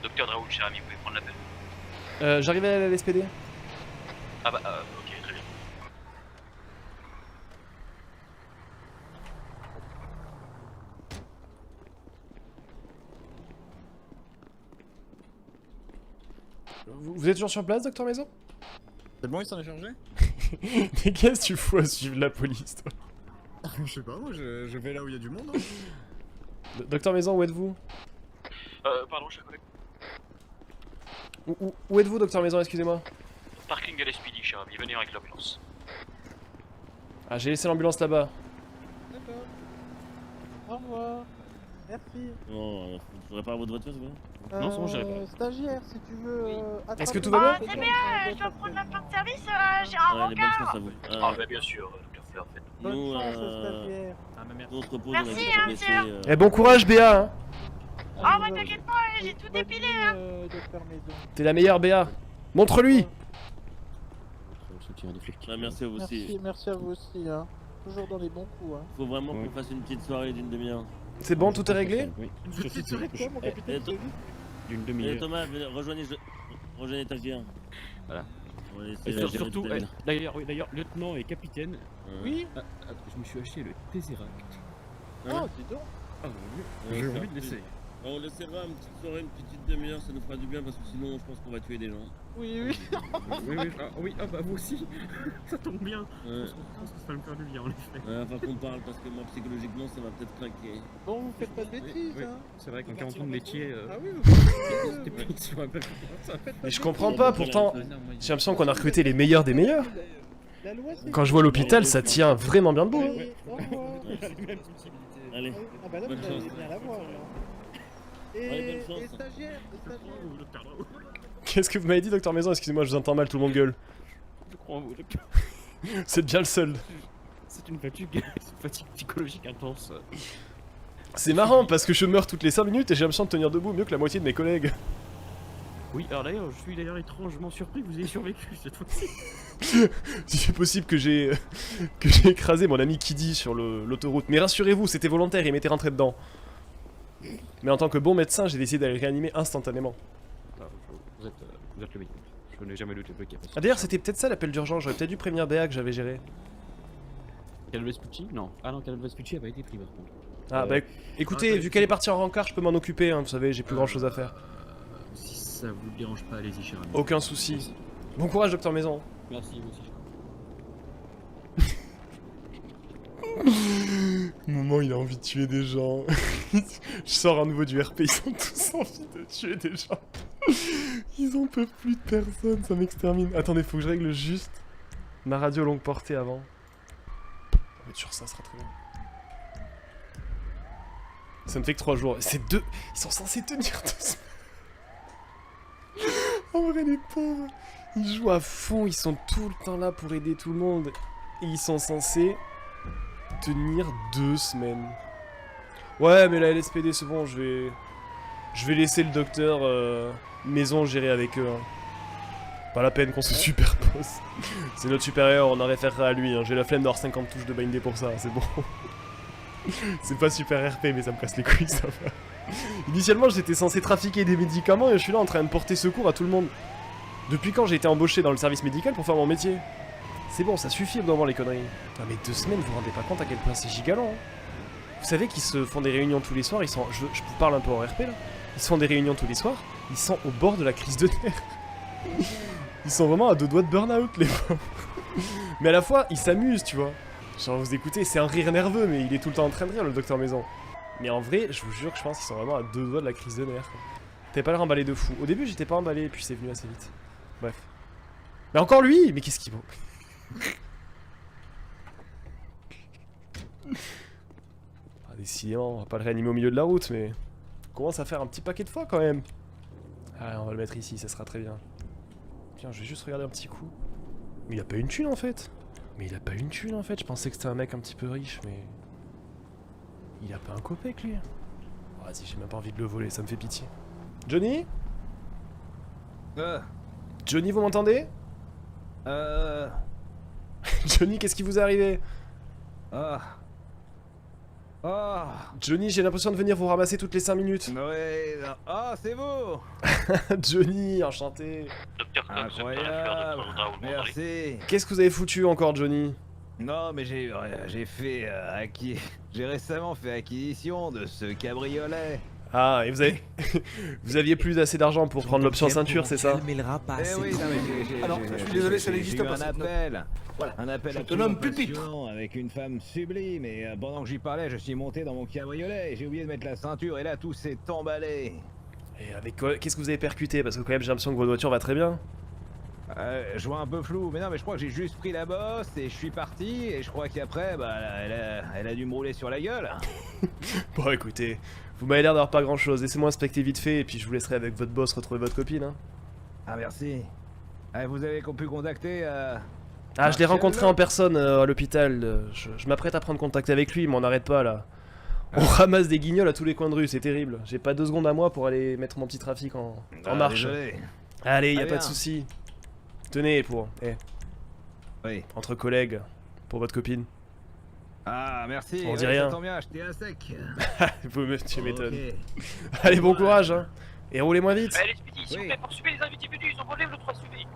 Docteur Draoul, cher ami, vous pouvez prendre l'appel. J'arrive à la LSPD. Ah bah, ok, très bien. Vous êtes toujours sur place, docteur Maison? C'est bon, il s'en est chargé? Mais qu'est-ce que tu fous à suivre la police, toi? Je sais pas, moi je vais là où il y a du monde. Hein. Docteur Maison, où êtes-vous? Pardon, cher collègue. Où êtes-vous, docteur Maison, excusez-moi? Parking de l'SPD, cher ami, venez avec l'ambulance. Ah, j'ai laissé l'ambulance là-bas. D'accord. Au revoir. Merci. Non, je voudrais pas votre voiture, c'est bien? Non, c'est bon, j'irai pas. Stagiaire, si tu veux. Est-ce que tout va bien? C'est bien, je dois prendre la fin de service, j'ai un Allez, bonne chance rencard. à vous. Ah bah bien sûr, docteur Fleur, faites. Nous, stagiaire. Ah, mais merci. on se repose, Merci, on a hein, juste monsieur. laissé, Eh, bon courage, Béa, hein. Ah bah t'inquiète pas, j'ai tout dépilé, hein. Docteur Maison. T'es la meilleure, Béa. Montre-lui. Ah, merci à vous aussi. Merci à vous aussi, hein. Toujours dans les bons coups, hein. Faut vraiment qu'on fasse une petite soirée d'une demi-heure. C'est bon, tout est réglé? Oui. Mon capitaine, D'une Et demi-heure. Thomas, rejoignez ta client. Voilà. On va laisser Et la surtout, gérer tout à d'ailleurs, lieutenant et capitaine. Oui. Je me suis acheté le Tesseract. Oh, dis donc. Ah, j'ai envie de l'essayer. On laissera une petite soirée, une petite demi-heure, ça nous fera du bien parce que sinon je pense qu'on va tuer des gens. Oui. Oui, bah vous aussi. Ça tombe bien. Ouais. Je pense que ça va me faire du bien, en effet. Enfin qu'on parle parce que moi psychologiquement ça va peut-être craquer. Bon, vous faites pas de bêtises, Oui. hein. C'est vrai qu'en 40 ans de métier, Ah oui, vous c'était pris sur un peu. Ça fait Mais je comprends pas, pourtant, Ah non, moi, j'ai l'impression qu'on a recruté les meilleurs des meilleurs. La loi, c'est... Quand je vois l'hôpital, ça tient vraiment bien debout. Hein. Au revoir. Allez, Ah bah là, bonne vous allez chance. bien la voir, là. Allez, bonne chance. Et stagiaire, docteur Draoul. Qu'est-ce que vous m'avez dit, docteur Maison? Excusez-moi, je vous entends mal, tout le monde gueule. Je crois en vous, docteur. C'est bien le seul. C'est une fatigue psychologique intense. C'est marrant parce que je meurs toutes les 5 minutes et j'ai l'impression de tenir debout mieux que la moitié de mes collègues. Oui, alors d'ailleurs, je suis d'ailleurs étrangement surpris que vous ayez survécu cette fois-ci. Si c'est possible que j'ai écrasé mon ami Kiddy sur l'autoroute. Mais rassurez-vous, c'était volontaire, il m'était rentré dedans. Mais en tant que bon médecin, j'ai décidé d'aller réanimer instantanément. Vous êtes le meilleur. Je n'ai jamais lutté avec. Ah d'ailleurs, c'était peut-être ça l'appel d'urgence, j'aurais peut-être dû prévenir Béa que j'avais géré. Caleb Vespucci? Non. Ah non, Caleb Vespucci a pas été pris par contre. Ah bah écoutez, vu qu'elle est partie en rencard, je peux m'en occuper, hein, vous savez, j'ai plus grand chose à faire. Si ça vous dérange pas, allez-y, cher ami. Aucun souci. Bon courage, docteur Maison. Merci, vous aussi. Moment, il a envie de tuer des gens. Je sors à nouveau du RP, ils ont tous envie de tuer des gens. Ils en peuvent plus de personne, ça m'extermine. Attendez, faut que je règle juste ma radio longue portée avant. On va être sûr, ça sera très bien. Ça ne fait que 3 jours. C'est 2. Ils sont censés tenir 2 semaines. En vrai, les pauvres. Ils jouent à fond, ils sont tout le temps là pour aider tout le monde. Et ils sont censés tenir 2 semaines. Ouais, mais la LSPD, c'est bon, je vais laisser le docteur maison gérer avec eux. Hein. Pas la peine qu'on se superpose. C'est notre supérieur, on en référera à lui. Hein. J'ai la flemme d'avoir 50 touches de bindé pour ça, c'est bon. C'est pas super RP, mais ça me casse les couilles, ça va. Initialement, j'étais censé trafiquer des médicaments et je suis là en train de porter secours à tout le monde. Depuis quand j'ai été embauché dans le service médical pour faire mon métier? C'est bon, ça suffit au bout d'un moment les conneries. Non mais 2 semaines, vous vous rendez pas compte à quel point c'est gigalant. Hein. Vous savez qu'ils se font des réunions tous les soirs, ils sont... Je vous parle un peu en RP là. Ils se font des réunions tous les soirs, ils sont au bord de la crise de nerfs. Ils sont vraiment à 2 doigts de burn-out les pauvres. Mais à la fois, ils s'amusent, tu vois. Genre vous écoutez, c'est un rire nerveux, mais il est tout le temps en train de rire le docteur Maison. Mais en vrai, je vous jure que je pense qu'ils sont vraiment à 2 doigts de la crise de nerfs. T'avais pas l'air emballé de fou. Au début, j'étais pas emballé, et puis c'est venu assez vite. Bref. Mais encore lui! Mais qu'est-ce qu'il vaut? Ah, décidément, on va pas le réanimer au milieu de la route, mais... On commence à faire un petit paquet de fois quand même. Allez, on va le mettre ici, ça sera très bien. Tiens, je vais juste regarder un petit coup. Mais il a pas une thune en fait. Je pensais que c'était un mec un petit peu riche, mais... Il a pas un copec lui. Oh, vas-y, j'ai même pas envie de le voler, ça me fait pitié. Johnny? Johnny, vous m'entendez? Johnny, qu'est-ce qui vous est arrivé? Johnny, j'ai l'impression de venir vous ramasser toutes les 5 minutes. Ouais, c'est vous. Johnny, enchanté. Incroyable. Merci. Qu'est-ce que vous avez foutu encore, Johnny? Non, mais j'ai fait j'ai récemment fait acquisition de ce cabriolet. Ah, et vous avez... vous aviez plus assez d'argent pour prendre l'option ceinture, c'est ça? Oui, non, mais alors, je suis désolé, ça n'existe pas. Un appel absolument passionnant avec une femme sublime, et pendant que j'y parlais, je suis monté dans mon cabriolet et j'ai oublié de mettre la ceinture, et là, tout s'est emballé. Et avec quoi? Qu'est-ce que vous avez percuté? Parce que quand même, j'ai l'impression que votre voiture va très bien. Je vois un peu flou, mais non, mais je crois que j'ai juste pris la bosse et je suis parti, et je crois qu'après, bah, elle a dû me rouler sur la gueule. Bon, écoutez, vous m'avez l'air d'avoir pas grand chose, laissez-moi inspecter vite fait, et puis je vous laisserai avec votre boss retrouver votre copine, hein. Ah, merci. Vous avez pu contacter Ah, je l'ai rencontré en personne à l'hôpital, je m'apprête à prendre contact avec lui, mais on n'arrête pas, là. On ramasse des guignols à tous les coins de rue, c'est terrible. J'ai pas 2 secondes à moi pour aller mettre mon petit trafic en marche. Désolé. Allez, y a pas de soucis. Tenez, pour... Oui. Entre collègues, pour votre copine. Ah, merci. On dit rien. Ça tombe bien, j'étais à sec. Tu m'étonnes. Allez, bon courage, hein. Et roulez moins vite. Allez, Speedy, s'il vous plaît, poursuivez les individus, ils ont volé le 3 suivi.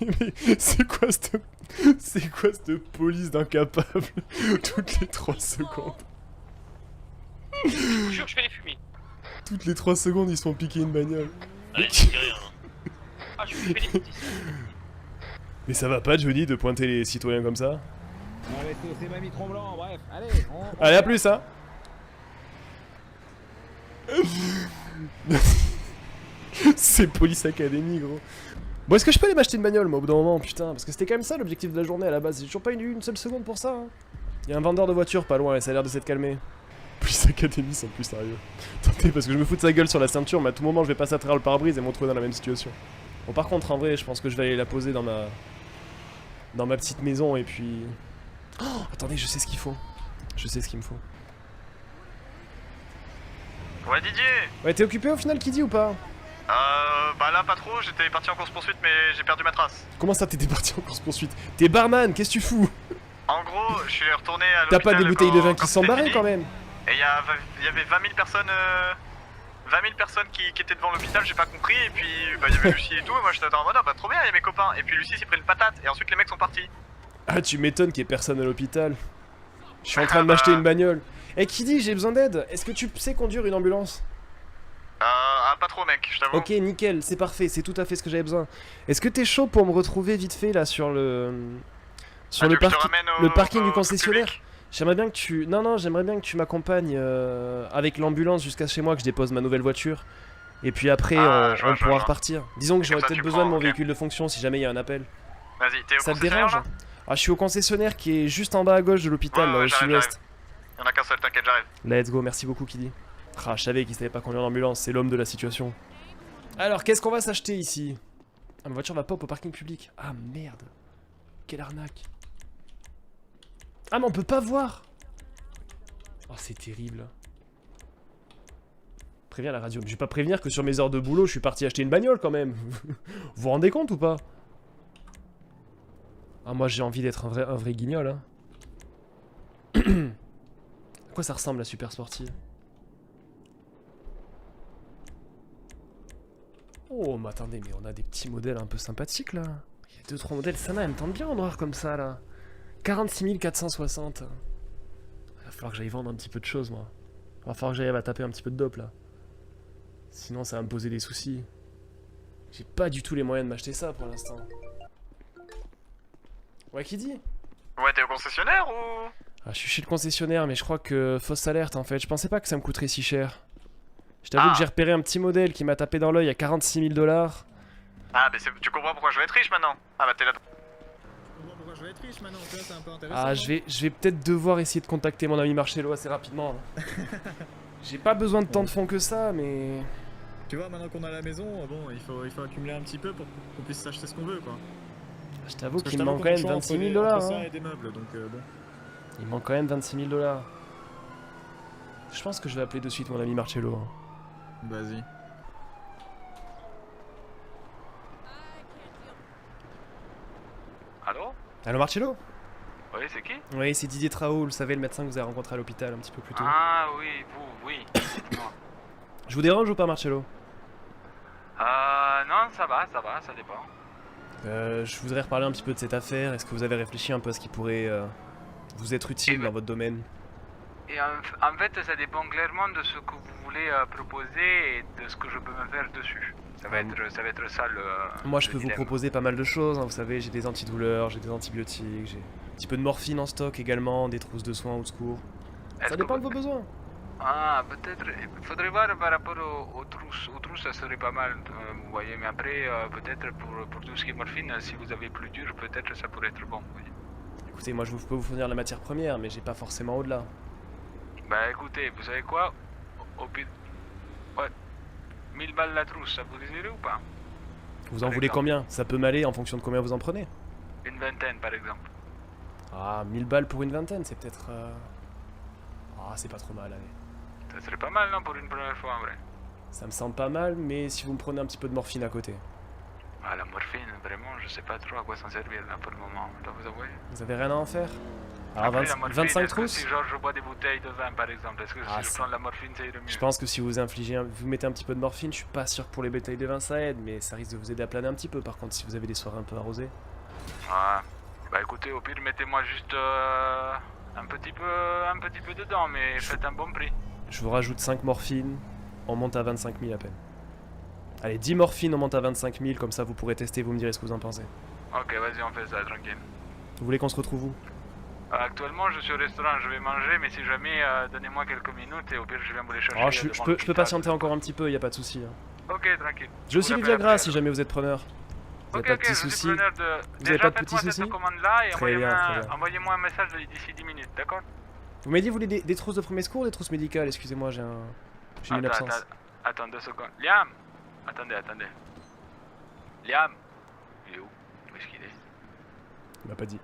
Mais c'est quoi cette police d'incapable toutes les 3 secondes? Je vous jure, je vais les fumer. Toutes les 3 secondes, ils se font piquer une bagnole. Allez, je dis rien. Ah, je vais les petits. Mais ça va pas, Johnny, de pointer les citoyens comme ça? Non, mais c'est Mamie Tremblant, bref, allez, Allez, à plus, hein. C'est Police Academy, gros. Bon, est-ce que je peux aller m'acheter une bagnole, moi, au bout d'un moment, putain? Parce que c'était quand même ça l'objectif de la journée à la base. J'ai toujours pas eu une seule seconde pour ça, hein. Y'a un vendeur de voitures pas loin et ça a l'air de s'être calmé. Police Academy, sont plus sérieux. Attendez, parce que je me fous de sa gueule sur la ceinture, mais à tout moment, je vais passer à travers le pare-brise et me retrouver dans la même situation. Bon, par contre, en vrai, je pense que je vais aller la poser dans ma petite maison et puis... Oh, attendez, je sais ce qu'il faut. Je sais ce qu'il me faut. Ouais, Didier. Ouais, t'es occupé au final, Kiddy, ou pas? Bah là, pas trop, j'étais parti en course-poursuite, mais j'ai perdu ma trace. Comment ça, t'étais parti en course-poursuite? T'es barman, qu'est-ce que tu fous? En gros, je suis retourné à l'hôpital. T'as pas des bouteilles de vin qui sont c'était barrées fini. quand même? Et il y avait 20 000 personnes, 20 000 personnes qui étaient devant l'hôpital, j'ai pas compris, et puis bah il y avait Lucie et tout, et moi j'étais en mode ah bah trop bien, il y a mes copains, et puis Lucie s'est pris une patate, et ensuite les mecs sont partis. Ah, tu m'étonnes qu'il y ait personne à l'hôpital. Je suis en train de m'acheter une bagnole. Eh, Kiddy, j'ai besoin d'aide. Est-ce que tu sais conduire une ambulance? Pas trop mec, je t'avoue. Ok, nickel, c'est parfait, c'est tout à fait ce que j'avais besoin. Est-ce que t'es chaud pour me retrouver vite fait là sur le... Sur Ah, le, tu veux que je te ramène le parking du au concessionnaire? public? J'aimerais bien que tu... Non, j'aimerais bien que tu m'accompagnes avec l'ambulance jusqu'à chez moi, que je dépose ma nouvelle voiture. Et puis après, on pourra repartir. Disons que j'aurais peut-être besoin de mon véhicule de fonction si jamais il y a un appel. Vas-y, t'es au Ça te concessionnaire, dérange? là? Ah, je suis au concessionnaire qui est juste en bas à gauche de l'hôpital, là, au sud-ouest. Y'en a qu'un seul, t'inquiète, j'arrive. Let's go, merci beaucoup, Kiddy. Ah, je savais qu'il savait pas conduire l'ambulance, c'est l'homme de la situation. Alors, qu'est-ce qu'on va s'acheter ici? Ah, ma voiture va pop au parking public. Ah, merde. Quelle arnaque. Ah, mais on peut pas voir. Oh, c'est terrible. Préviens la radio. Mais je vais pas prévenir que sur mes heures de boulot, je suis parti acheter une bagnole quand même. Vous vous rendez compte ou pas? Ah, moi j'ai envie d'être un vrai guignol, hein. À quoi ça ressemble la super sportive? Oh, mais attendez, mais on a des petits modèles un peu sympathiques là. Il y a 2-3 modèles, ça elle me tente bien en noir comme ça là. 46 460. Il va falloir que j'aille vendre un petit peu de choses, moi. Il va falloir que j'aille à taper un petit peu de dope là. Sinon, ça va me poser des soucis. J'ai pas du tout les moyens de m'acheter ça pour l'instant. Ouais, qui dit? Ouais, t'es au concessionnaire ou? Ah, je suis chez le concessionnaire, mais je crois que fausse alerte en fait. Je pensais pas que ça me coûterait si cher. Je t'avoue que j'ai repéré un petit modèle qui m'a tapé dans l'œil à 46 000 $. Ah, mais tu comprends pourquoi je vais être riche maintenant? Ah, bah t'es là. Pourquoi je vais être riche maintenant? C'est un peu intéressant. Ah, je vais peut-être devoir essayer de contacter mon ami Marcello assez rapidement. J'ai pas besoin de tant de fonds que ça, mais... Tu vois, maintenant qu'on a la maison, bon, il faut accumuler un petit peu pour qu'on puisse s'acheter ce qu'on veut, quoi. Je t'avoue qu'il me manque quand même 26 000 $. Entre ça Hein. et des meubles, donc bon. Il me manque quand même 26 000 $. Je pense que je vais appeler de suite mon ami Marcello. Hein. Vas-y. Allô? Allô Marcello? Oui, c'est qui? Oui, c'est Didier Trahaut, vous savez, le médecin que vous avez rencontré à l'hôpital un petit peu plus tôt. Ah oui, vous, oui. Dites-moi. Je vous dérange ou pas, Marcello? Non, ça va, ça dépend. Je voudrais reparler un petit peu de cette affaire. Est-ce que vous avez réfléchi un peu à ce qui pourrait vous être utile dans votre domaine? Et en fait, ça dépend clairement de ce que vous voulez proposer et de ce que je peux me faire dessus. Ça va être ça le. Moi, je le peux vous dilemme. proposer pas mal de choses. Hein. Vous savez, j'ai des antidouleurs, j'ai des antibiotiques, j'ai un petit peu de morphine en stock également, des trousses de soins au secours. Ça dépend de vos besoins. Ah, peut-être. Il faudrait voir par rapport aux trousses. Aux trousses, ça serait pas mal, vous voyez. Mais après, peut-être pour tout ce qui est morphine, si vous avez plus dur, peut-être ça pourrait être bon, vous voyez. Écoutez, moi, je peux vous fournir la matière première, mais j'ai pas forcément au-delà. Bah écoutez, vous savez quoi? Ouais. 1000 balles la trousse, ça vous irait ou pas? Vous en voulez combien? Ça peut m'aller en fonction de combien vous en prenez. Une vingtaine, par exemple. Ah, 1000 balles pour une vingtaine, c'est peut-être... Ah, c'est pas trop mal, allez. Ça serait pas mal, non, pour une première fois, en vrai. Ça me semble pas mal, mais si vous me prenez un petit peu de morphine à côté. Ah, la morphine, vraiment, je sais pas trop à quoi s'en servir, là, pour le moment, je dois vous avouer. Vous avez rien à en faire? Alors, Après, la morphine, 25 est-ce que trousses? si genre je bois des bouteilles de vin, par exemple, est-ce que Ah, si je prends de la morphine, ça irait mieux? Je pense que si vous infligez, vous mettez un petit peu de morphine, je suis pas sûr que pour les bouteilles de vin ça aide, mais ça risque de vous aider à planer un petit peu. Par contre, si vous avez des soirées un peu arrosées. Ah, bah écoutez, au pire, mettez-moi juste un petit peu dedans, mais faites un bon prix. Je vous rajoute 5 morphines, on monte à 25 000 à peine. Allez, 10 morphines, on monte à 25 000, comme ça vous pourrez tester, vous me direz ce que vous en pensez. Ok, vas-y, on fait ça, tranquille. Vous voulez qu'on se retrouve où? Actuellement, je suis au restaurant, je vais manger, mais si jamais, donnez-moi quelques minutes et au pire, je viens vous les chercher. Oh, je peux patienter encore un petit peu, y a pas de souci. Hein. Ok, tranquille. J'ai aussi le Viagra si jamais vous êtes preneur. Vous avez pas de petits soucis? Vous avez pas de petits soucis? cette commande-là et Très bien, très bien. envoyez-moi un message d'ici 10 minutes, d'accord? Vous m'avez dit vous voulez des trousses de premier secours ou des trousses médicales? Excusez-moi, j'ai une absence. Attends 2 secondes. Liam! Attendez. Liam! Il est où? Où est-ce qu'il est? Il m'a pas dit.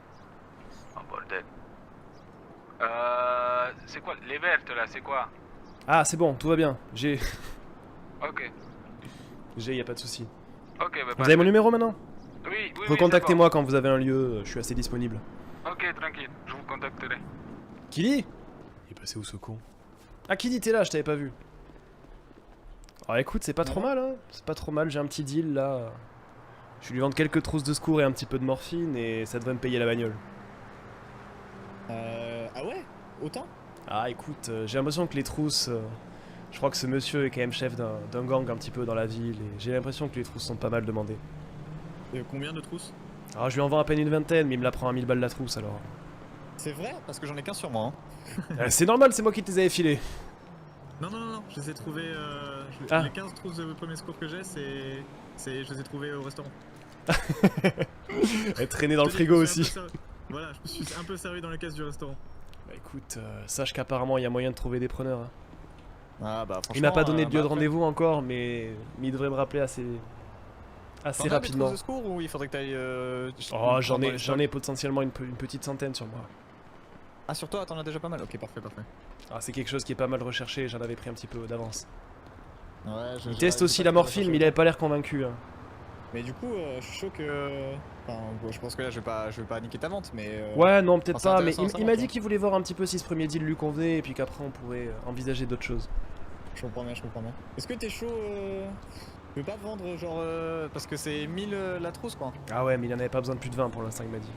Oh bordel. C'est quoi? Les vertes là, c'est quoi? Ah, c'est bon, tout va bien. J'ai... Ok. Y a pas de souci. Ok, bah Vous avez mon numéro maintenant? Oui. Recontactez-moi quand vous avez un lieu, je suis assez disponible. Ok, tranquille, je vous contacterai. Kili? Il est passé où ce con? Ah, Kili, t'es là, je t'avais pas vu. Ah, écoute, c'est pas trop mal, hein. C'est pas trop mal, j'ai un petit deal là. Je vais lui vendre quelques trousses de secours et un petit peu de morphine et ça devrait me payer la bagnole. Ah ouais? Autant? Ah, écoute, j'ai l'impression que les trousses. Je crois que ce monsieur est quand même chef d'un gang un petit peu dans la ville et j'ai l'impression que les trousses sont pas mal demandées. Et combien de trousses? Alors, je lui en vends à peine une vingtaine, mais il me la prend à 1000 balles la trousse alors. C'est vrai, parce que j'en ai qu'un sur moi. Hein. C'est normal, c'est moi qui te les avais filés. Non, je les ai trouvés. Les 15 trousses de premier secours que j'ai, je les ai trouvés au restaurant. Elle traînait dans le frigo aussi. Voilà, je me suis un peu servi dans les caisses du restaurant. Bah écoute, sache qu'apparemment il y a moyen de trouver des preneurs. Hein. Ah bah franchement. Il m'a pas donné de lieu de après... rendez-vous encore, mais il devrait me rappeler assez rapidement. De secours ou il faudrait que t'ailles. Oh, j'en ai potentiellement une petite centaine sur moi. Ah, sur toi, t'en as déjà pas mal. Ok, parfait. Ah, c'est quelque chose qui est pas mal recherché, j'en avais pris un petit peu d'avance. Ouais, il teste aussi la morphine, mais il avait pas l'air convaincu. Hein. Mais du coup, je suis chaud que. Enfin, je pense que là, je vais pas niquer ta vente, mais. Ouais, non, peut-être pas, mais il m'a dit qu'il voulait voir un petit peu si ce premier deal lui convenait, et puis qu'après on pourrait envisager d'autres choses. Je comprends bien. Est-ce que t'es chaud tu veux pas vendre, genre. Parce que c'est 1000 la trousse, quoi. Ah ouais, mais il en avait pas besoin de plus de 20 pour l'instant, il m'a dit.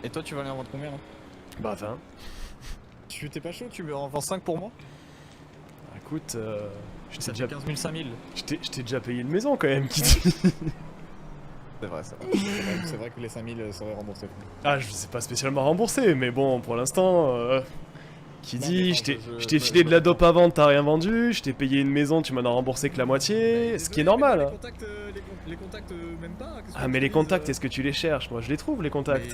Et toi, tu vas aller en vendre combien là? Bah 20. Tu t'es pas chaud, tu veux en vendre 5 pour moi? Écoute, je t'ai déjà 15 000, 5000. Je t'ai déjà payé une maison quand même, qui dit. C'est vrai. C'est vrai que les 5000 seraient remboursés. Ah, je sais pas spécialement remboursé, mais bon, pour l'instant, qui dit, je t'ai filé de la dope à vendre, t'as rien vendu, je t'ai payé une maison, tu m'en as remboursé que la moitié, ce qui est normal. Les contacts, même pas. Ah, mais les contacts, est-ce que tu les cherches? Moi, je les trouve, les contacts. Mais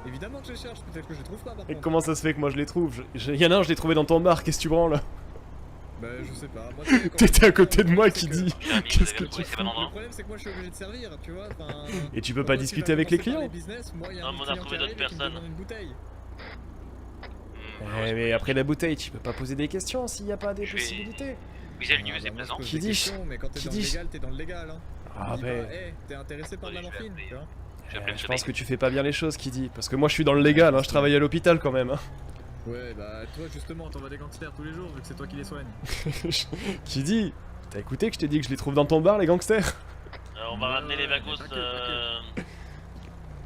évidemment que je les cherche, peut-être que je les trouve pas par contre. Et comment ça se fait que moi je les trouve? Y'en a un, je l'ai trouvé dans ton bar, qu'est-ce que tu branles? Bah je sais pas. T'étais à côté de moi qui dit. Qu'est-ce que tu fais? Le problème c'est que moi je suis obligé de servir, tu vois. Et tu peux pas discuter avec les clients? Non, mais on a retrouvé d'autres personnes. Ouais, mais après la bouteille, tu peux pas poser des questions s'il y a pas des possibilités. Oui, elle est présent. Qui dit? Mais quand t'es dans le légal, t'es dans le légal. Hein. Ah ben. T'es intéressé par la morphine, tu vois. Je pense que tu fais pas bien les choses, qui dit. Parce que moi je suis dans le légal, hein, je travaille à l'hôpital quand même. Hein. Ouais, bah toi justement, t'envoies des gangsters tous les jours vu que c'est toi qui les soignes. Qui dit? T'as écouté que je t'ai dit que je les trouve dans ton bar, les gangsters? On va ramener les vacos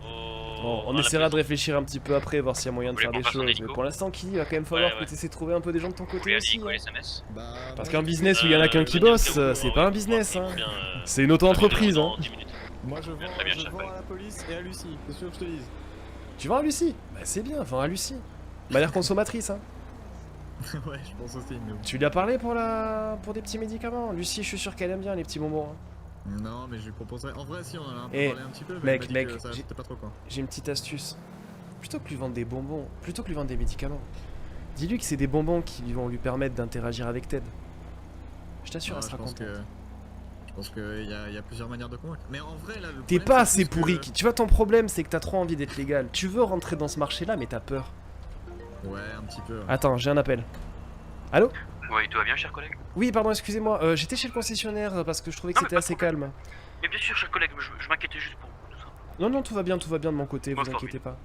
Bon, on essaiera de réfléchir un petit peu après, voir s'il y a moyen de faire des choses. Mais pour l'instant, qui il va quand même falloir que tu essaies de trouver un peu des gens de ton côté aussi. Hein. Parce qu'un business où il y en a qu'un qui bosse, c'est pas un business. Hein. C'est une auto-entreprise. Hein. Moi je vends à la police et à Lucie, c'est sûr que je te dise. Tu vends à Lucie? Bah c'est bien, vends à Lucie. M'a l'air consommatrice, hein. Ouais, je pense aussi. Mais... Tu lui as parlé pour des petits médicaments? Lucie, je suis sûr qu'elle aime bien les petits bonbons. Hein. Non, mais je lui proposerai. En vrai, si on en a un peu parlé un petit peu, mais mec, pas trop quoi. J'ai une petite astuce. Plutôt que lui vendre des bonbons, plutôt que lui vendre des médicaments, dis-lui que c'est des bonbons qui vont lui permettre d'interagir avec Ted. Je t'assure, elle sera contente. Je pense qu'il y a plusieurs manières de convaincre. Mais en vrai, là, t'es pas assez pourri. Tu vois, ton problème, c'est que t'as trop envie d'être légal. Tu veux rentrer dans ce marché-là, mais t'as peur. Ouais, un petit peu. Attends, j'ai un appel. Allô? Oui, tout va bien, cher collègue? Oui, pardon, excusez-moi. J'étais chez le concessionnaire parce que je trouvais que c'était assez calme. Mais bien sûr, cher collègue, je m'inquiétais juste pour vous, tout ça. Non, tout va bien de mon côté, vous inquiétez pas.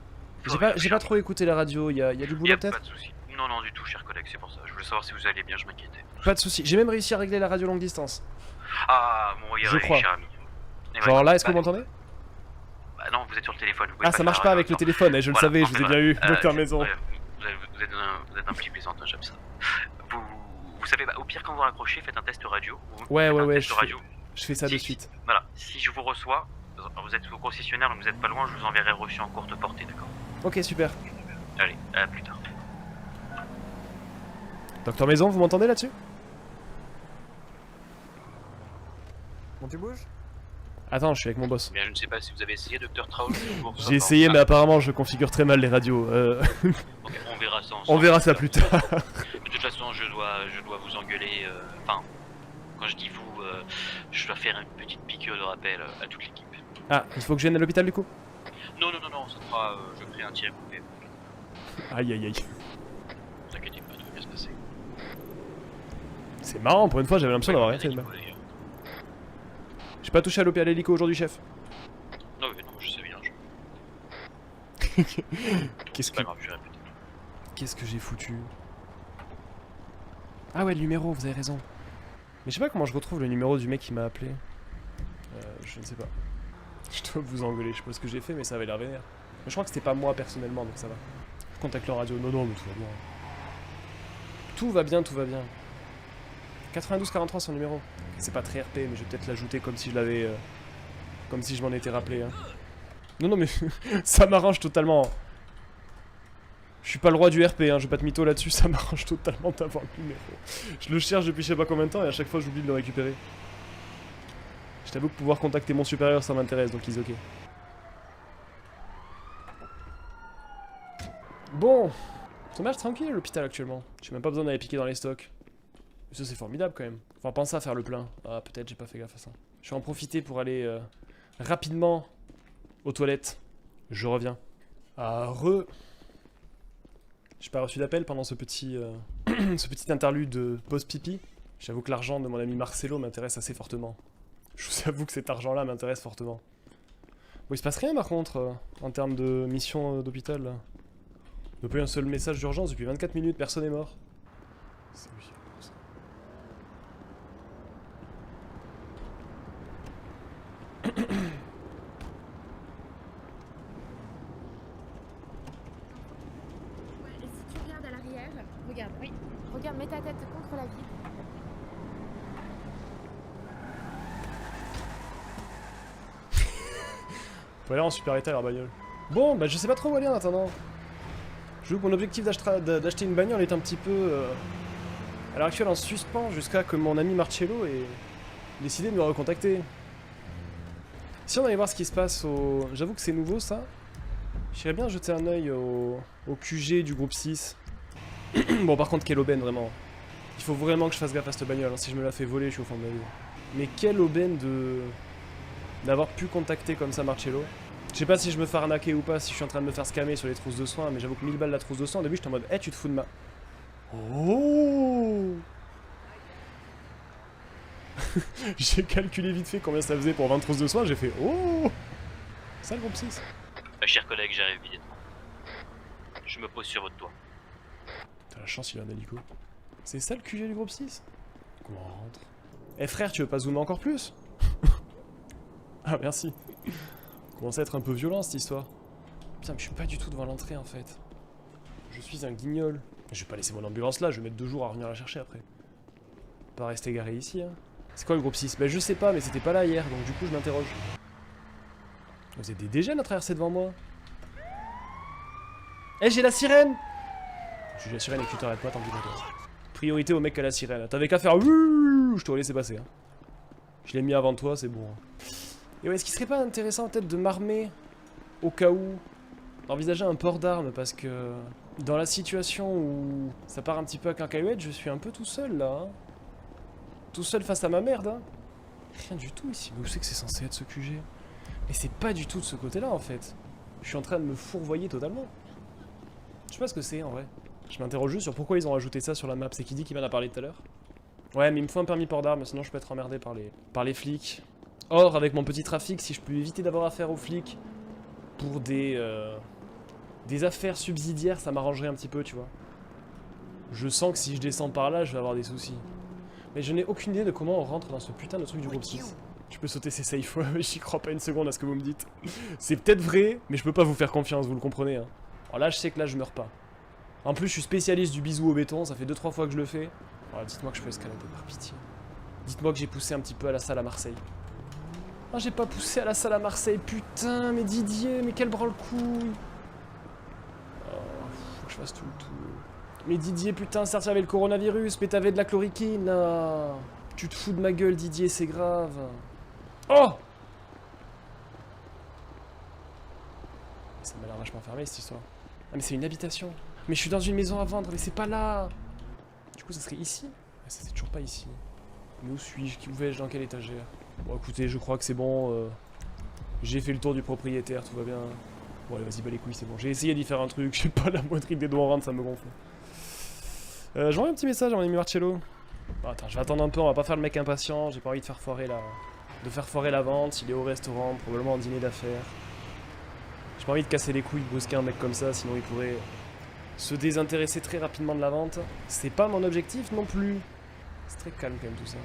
J'ai pas trop écouté la radio, y a du boulot peut-être? Pas de soucis. Non, du tout, cher collègue, c'est pour ça. Je voulais savoir si vous alliez bien, je m'inquiétais. Pas de soucis, j'ai même réussi à régler la radio longue distance. Ah, bon, je crois. Cher ami. Genre là, est-ce que vous m'entendez? Bah non, vous êtes sur le téléphone. Ah, ça marche pas avec le téléphone, je le savais, je vous ai bien eu, docteur Maison. Vous êtes un petit plaisant, j'aime ça. Vous savez, au pire, quand vous raccrochez, faites un test radio. Ouais, je fais ça de suite. Voilà, si je vous reçois, vous êtes au concessionnaire, donc vous êtes pas loin, je vous enverrai reçu en courte portée, d'accord? Ok, super. Allez, à plus tard. Docteur Maison, vous m'entendez là-dessus? Bon, tu bouges? Attends, je suis avec mon boss. Bien, je ne sais pas si vous avez essayé, Docteur Traul. J'ai essayé, mais apparemment je configure très mal les radios. Ok, on verra ça ensemble. On verra ça plus tard. De toute façon, je dois vous engueuler. Enfin, quand je dis vous, je dois faire une petite piqûre de rappel à toute l'équipe. Ah, il faut que je vienne à l'hôpital du coup? Non, ça sera. Je ferai un tir coupé. Aïe. T'inquiète pas, tout va bien se passer. C'est marrant, pour une fois j'avais l'impression d'avoir rien fait de mal. J'ai pas touché à l'hélico aujourd'hui, chef. Non, je sais bien. Qu'est-ce que j'ai foutu? Ah ouais, le numéro, vous avez raison. Mais je sais pas comment je retrouve le numéro du mec qui m'a appelé. Je ne sais pas. Je dois vous engueuler, je sais pas ce que j'ai fait, mais ça avait l'air vénère. Mais je crois que c'était pas moi personnellement, donc ça va. Je contacte le radio. Non, mais tout va bien. Tout va bien. 92-43 son numéro. C'est pas très RP, mais je vais peut-être l'ajouter comme si je l'avais. Comme si je m'en étais rappelé. Hein. Non, mais ça m'arrange totalement. Je suis pas le roi du RP, hein, je vais pas te mytho là-dessus, ça m'arrange totalement d'avoir le numéro. Je le cherche depuis je sais pas combien de temps et à chaque fois j'oublie de le récupérer. Je t'avoue que pouvoir contacter mon supérieur ça m'intéresse, donc ils ok. Bon, ça marche tranquille l'hôpital actuellement. J'ai même pas besoin d'aller piquer dans les stocks. Ça c'est formidable quand même. Faut penser à faire le plein. Ah peut-être j'ai pas fait gaffe à ça. Je vais en profiter pour aller rapidement aux toilettes. Je reviens. Ah J'ai pas reçu d'appel pendant ce petit interlude de post-pipi. J'avoue que l'argent de mon ami Marcelo m'intéresse assez fortement. Je vous avoue que cet argent-là m'intéresse fortement. Bon, il se passe rien par contre, en termes de mission d'hôpital. Là. On n'a pas eu un seul message d'urgence depuis 24 minutes, personne n'est mort. C'est lui. Regarde, oui. Regarde, mets ta tête contre la vitre. Faut aller en super état la bagnole. Bon, bah je sais pas trop où aller en attendant. Je veux que mon objectif d'acheter une bagnole est un petit peu à l'heure actuelle en suspens jusqu'à que mon ami Marcello ait décidé de me recontacter. Si on allait voir ce qui se passe au... J'avoue que c'est nouveau ça. J'irais bien jeter un oeil au QG du groupe 6. Bon par contre quelle aubaine vraiment. Il faut vraiment que je fasse gaffe à cette bagnole, hein. Si je me la fais voler je suis au fond de ma vie. Mais quelle aubaine d'avoir pu contacter comme ça Marcello. Je sais pas si je me fais arnaquer ou pas, si je suis en train de me faire scammer sur les trousses de soins, mais j'avoue que 1000 balles la trousse de soins, au début j'étais en mode tu te fous de ma... Oh. J'ai calculé vite fait combien ça faisait pour 20 trousses de soins, j'ai fait oh. Ça le groupe 6. Chers collègues, j'arrive immédiatement. Je me pose sur votre toit. T'as la chance, il a un hélico. C'est ça le QG du groupe 6? Comment on rentre? Eh frère, tu veux pas zoomer encore plus? Ah merci. Commence à être un peu violent cette histoire. Putain mais je suis pas du tout devant l'entrée en fait. Je suis un guignol. Je vais pas laisser mon ambulance là, je vais mettre 2 jours à revenir la chercher après. Pas rester garé ici hein. C'est quoi le groupe 6? Bah je sais pas mais c'était pas là hier donc du coup je m'interroge. Vous êtes des dégènes à traverser devant moi. Eh j'ai la sirène. J'ai la sirène et tu t'arrêtes pas tant pis pour toi. Priorité au mec qui a la sirène. T'avais qu'à faire je t'aurais laissé passer hein. Je l'ai mis avant toi c'est bon. Et ouais, est-ce qu'il serait pas intéressant peut-être de m'armer au cas où, d'envisager un port d'armes parce que dans la situation où ça part un petit peu à cacahuète, je suis un peu tout seul là. Hein. Tout seul face à ma merde. Hein. Rien du tout ici. Mais où c'est que c'est censé être ce QG? Mais c'est pas du tout de ce côté-là en fait. Je suis en train de me fourvoyer totalement. Je sais pas ce que c'est en vrai. Je m'interroge juste sur pourquoi ils ont rajouté ça sur la map. C'est qui dit qu'il m'en a parlé tout à l'heure? Ouais, mais il me faut un permis port d'armes, sinon je peux être emmerdé par les flics. Or, avec mon petit trafic, si je peux éviter d'avoir affaire aux flics pour des affaires subsidiaires, ça m'arrangerait un petit peu, tu vois. Je sens que si je descends par là, je vais avoir des soucis. Mais je n'ai aucune idée de comment on rentre dans ce putain de truc du groupe 6. Je peux sauter ces safe, j'y crois pas une seconde à ce que vous me dites. C'est peut-être vrai, mais je peux pas vous faire confiance, vous le comprenez. Hein. Alors là, je sais que là, je meurs pas. En plus, je suis spécialiste du bisou au béton, ça fait 2-3 fois que je le fais. Alors dites-moi que je peux escalader, par pitié. Dites-moi que j'ai poussé un petit peu à la salle à Marseille. Ah, j'ai pas poussé à la salle à Marseille, putain, mais Didier, mais quel branle-couille. Oh, faut que je fasse tout le tour. Mais Didier, putain, certes, il y avait le coronavirus, mais t'avais de la chloroquine. Ah. Tu te fous de ma gueule, Didier, c'est grave. Oh! Ça m'a l'air vachement fermé, cette histoire. Ah, mais c'est une habitation. Mais je suis dans une maison à vendre, mais c'est pas là. Du coup, ça serait ici? Ah, ça, c'est toujours pas ici. Mais où suis-je? Où vais-je? Dans quelle étagère? Bon écoutez, je crois que c'est bon, j'ai fait le tour du propriétaire, tout va bien. Bon allez vas-y, bah les couilles, c'est bon. J'ai essayé d'y faire un truc, j'ai pas la moindre idée d'où on rentre, ça me gonfle. J'envoie un petit message à mon ami Marcello. Bon, attends, je vais attendre un peu, on va pas faire le mec impatient, j'ai pas envie de faire foirer la vente, il est au restaurant, probablement en dîner d'affaires. J'ai pas envie de casser les couilles, de brusquer un mec comme ça, sinon il pourrait se désintéresser très rapidement de la vente. C'est pas mon objectif non plus. C'est très calme quand même tout ça.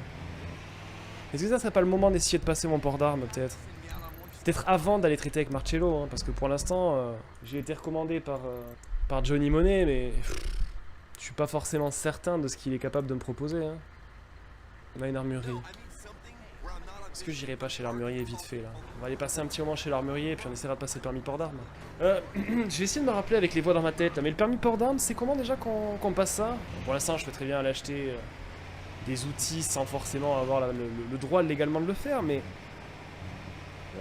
Est-ce que ça serait pas le moment d'essayer de passer mon port d'armes peut-être? Peut-être avant d'aller traiter avec Marcello, hein, parce que pour l'instant, j'ai été recommandé par Johnny Money, mais je suis pas forcément certain de ce qu'il est capable de me proposer. Hein. On a une armurerie. Est-ce que j'irai pas chez l'armurier vite fait là? On va aller passer un petit moment chez l'armurier et puis on essaiera de passer le permis port d'armes. Je vais essayer de me rappeler avec les voix dans ma tête là. Mais le permis port d'armes, c'est comment déjà qu'on passe ça? Pour l'instant, je peux très bien aller acheter des outils sans forcément avoir le droit légalement de le faire, mais...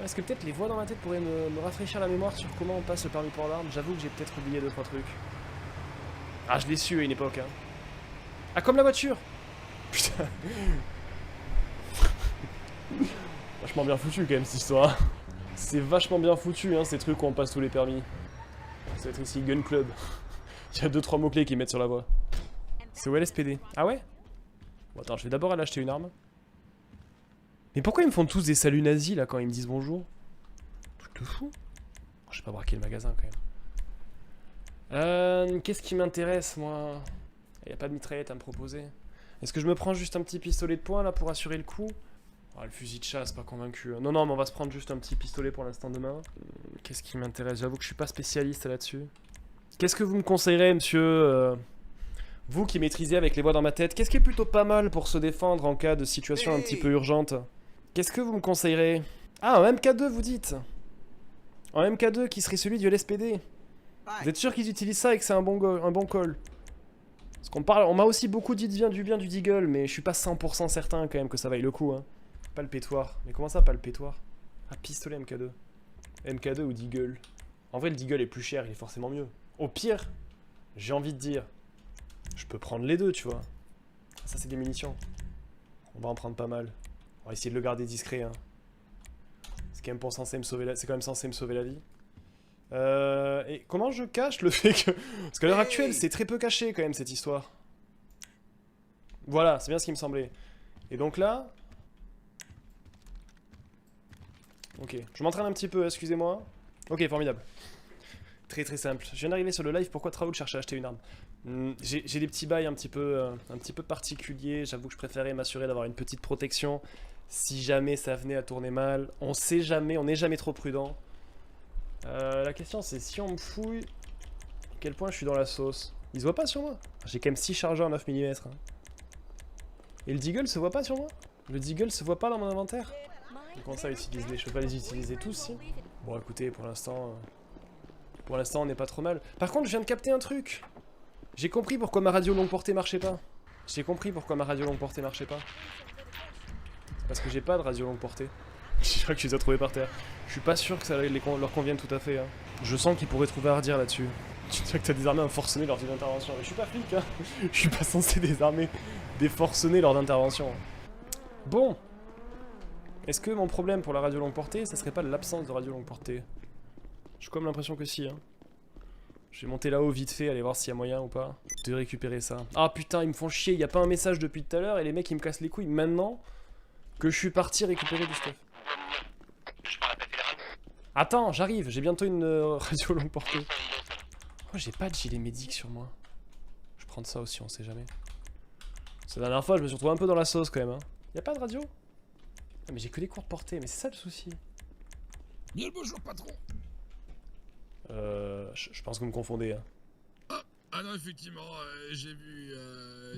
Est-ce que peut-être les voix dans ma tête pourraient me rafraîchir la mémoire sur comment on passe le permis port d'armes? J'avoue que j'ai peut-être oublié 2-3 trucs. Ah, je l'ai su à une époque, hein. Ah, comme la voiture! Putain. Vachement bien foutu quand même cette histoire. C'est vachement bien foutu hein, ces trucs où on passe tous les permis. Ça va être ici Gun Club. Il y a 2-3 mots-clés qui mettent sur la voie. C'est où LSPD? Ah ouais? Bon attends, je vais d'abord aller acheter une arme. Mais pourquoi ils me font tous des saluts nazis là quand ils me disent bonjour? Truc de fou. Je vais pas braquer le magasin quand même. Qu'est-ce qui m'intéresse moi? Il y a pas de mitraillette à me proposer. Est-ce que je me prends juste un petit pistolet de poing là pour assurer le coup? Ah, le fusil de chasse, pas convaincu. Non, non, mais on va se prendre juste un petit pistolet pour l'instant demain. Qu'est-ce qui m'intéresse? J'avoue que je suis pas spécialiste là-dessus. Qu'est-ce que vous me conseillerez, monsieur vous qui maîtrisez avec les voix dans ma tête, qu'est-ce qui est plutôt pas mal pour se défendre en cas de situation un petit peu urgente? Qu'est-ce que vous me conseillerez? Ah, en MK2, vous dites? En MK2, qui serait celui du LSPD? Vous êtes sûr qu'ils utilisent ça et que c'est un bon call? Parce qu'on parle, on m'a aussi beaucoup dit du bien du Deagle, mais je suis pas 100% certain quand même que ça vaille le coup, hein. Pas le pétoir. Mais comment ça, pas le pétoir? Ah, pistolet MK2. MK2 ou Deagle? En vrai, le Deagle est plus cher, il est forcément mieux. Au pire, j'ai envie de dire, je peux prendre les deux, tu vois. Ça, c'est des munitions. On va en prendre pas mal. On va essayer de le garder discret, hein. C'est quand même censé me sauver la vie. Et comment je cache le fait que... Parce qu'à l'heure actuelle, c'est très peu caché quand même, cette histoire. Voilà, c'est bien ce qui me semblait. Et donc là... Ok, je m'entraîne un petit peu, excusez-moi. Ok, formidable. Très très simple. Je viens d'arriver sur le live, pourquoi Traoul cherche à acheter une arme? J'ai des petits bails un petit peu particuliers, j'avoue que je préférais m'assurer d'avoir une petite protection. Si jamais ça venait à tourner mal, on sait jamais, on n'est jamais trop prudent. La question c'est si on me fouille, à quel point je suis dans la sauce? Il se voit pas sur moi? J'ai quand même 6 chargeurs 9 mm. Hein. Et le Deagle se voit pas sur moi? Le Deagle se voit pas dans mon inventaire? Comment ça utiliser? Je peux pas les utiliser tous si? Bon écoutez, pour l'instant on n'est pas trop mal. Par contre je viens de capter un truc. J'ai compris pourquoi ma radio longue portée marchait pas. J'ai compris pourquoi ma radio longue portée marchait pas. Parce que j'ai pas de radio longue portée. Je crois que je les ai trouvés par terre. Je suis pas sûr que ça leur convienne tout à fait. Hein. Je sens qu'ils pourraient trouver à redire là-dessus. Tu dis que t'as désarmé un forcené lors d'une intervention. Mais je suis pas flic, hein. Je suis pas censé désarmer des forcenés lors d'intervention. Bon. Est-ce que mon problème pour la radio longue portée, ça serait pas l'absence de radio longue portée? J'ai comme l'impression que si, hein. Je vais monter là-haut vite fait, aller voir s'il y a moyen ou pas de récupérer ça. Ah putain, ils me font chier, y a pas un message depuis tout à l'heure et les mecs ils me cassent les couilles maintenant que je suis parti récupérer du stuff. Attends, j'arrive, j'ai bientôt une radio longue portée. Oh, j'ai pas de gilet médic sur moi. Je vais prendre ça aussi, on sait jamais. Parce que la dernière fois, je me suis retrouvé un peu dans la sauce quand même. Hein. Y a pas de radio? Ah, mais j'ai que des courtes portées, mais c'est ça le souci. Bien le bonjour, patron. Je pense que vous me confondez. Hein. Ah non, effectivement, j'ai vu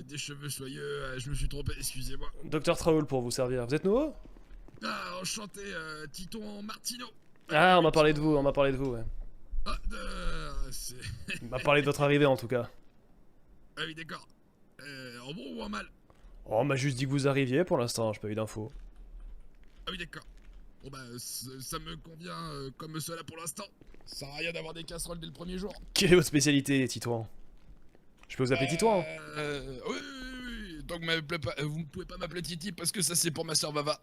des cheveux soyeux, je me suis trompé, excusez-moi. Docteur Traoul pour vous servir. Vous êtes nouveau? Ah, enchanté, Titon Martino. Ah, on m'a parlé de vous, ouais. Ah, c'est... On m'a parlé de votre arrivée en tout cas. Ah oui, d'accord. En bon ou en mal? Oh, on m'a juste dit que vous arriviez pour l'instant, j'ai pas eu d'infos. Ah oui, d'accord. Bon bah, ça me convient comme cela pour l'instant. Ça sert à rien d'avoir des casseroles dès le premier jour. Quelle est votre spécialité, Titouan? Je peux vous appeler Titouan? Oui. Donc vous ne pouvez pas m'appeler Titi parce que ça c'est pour ma soeur Vava.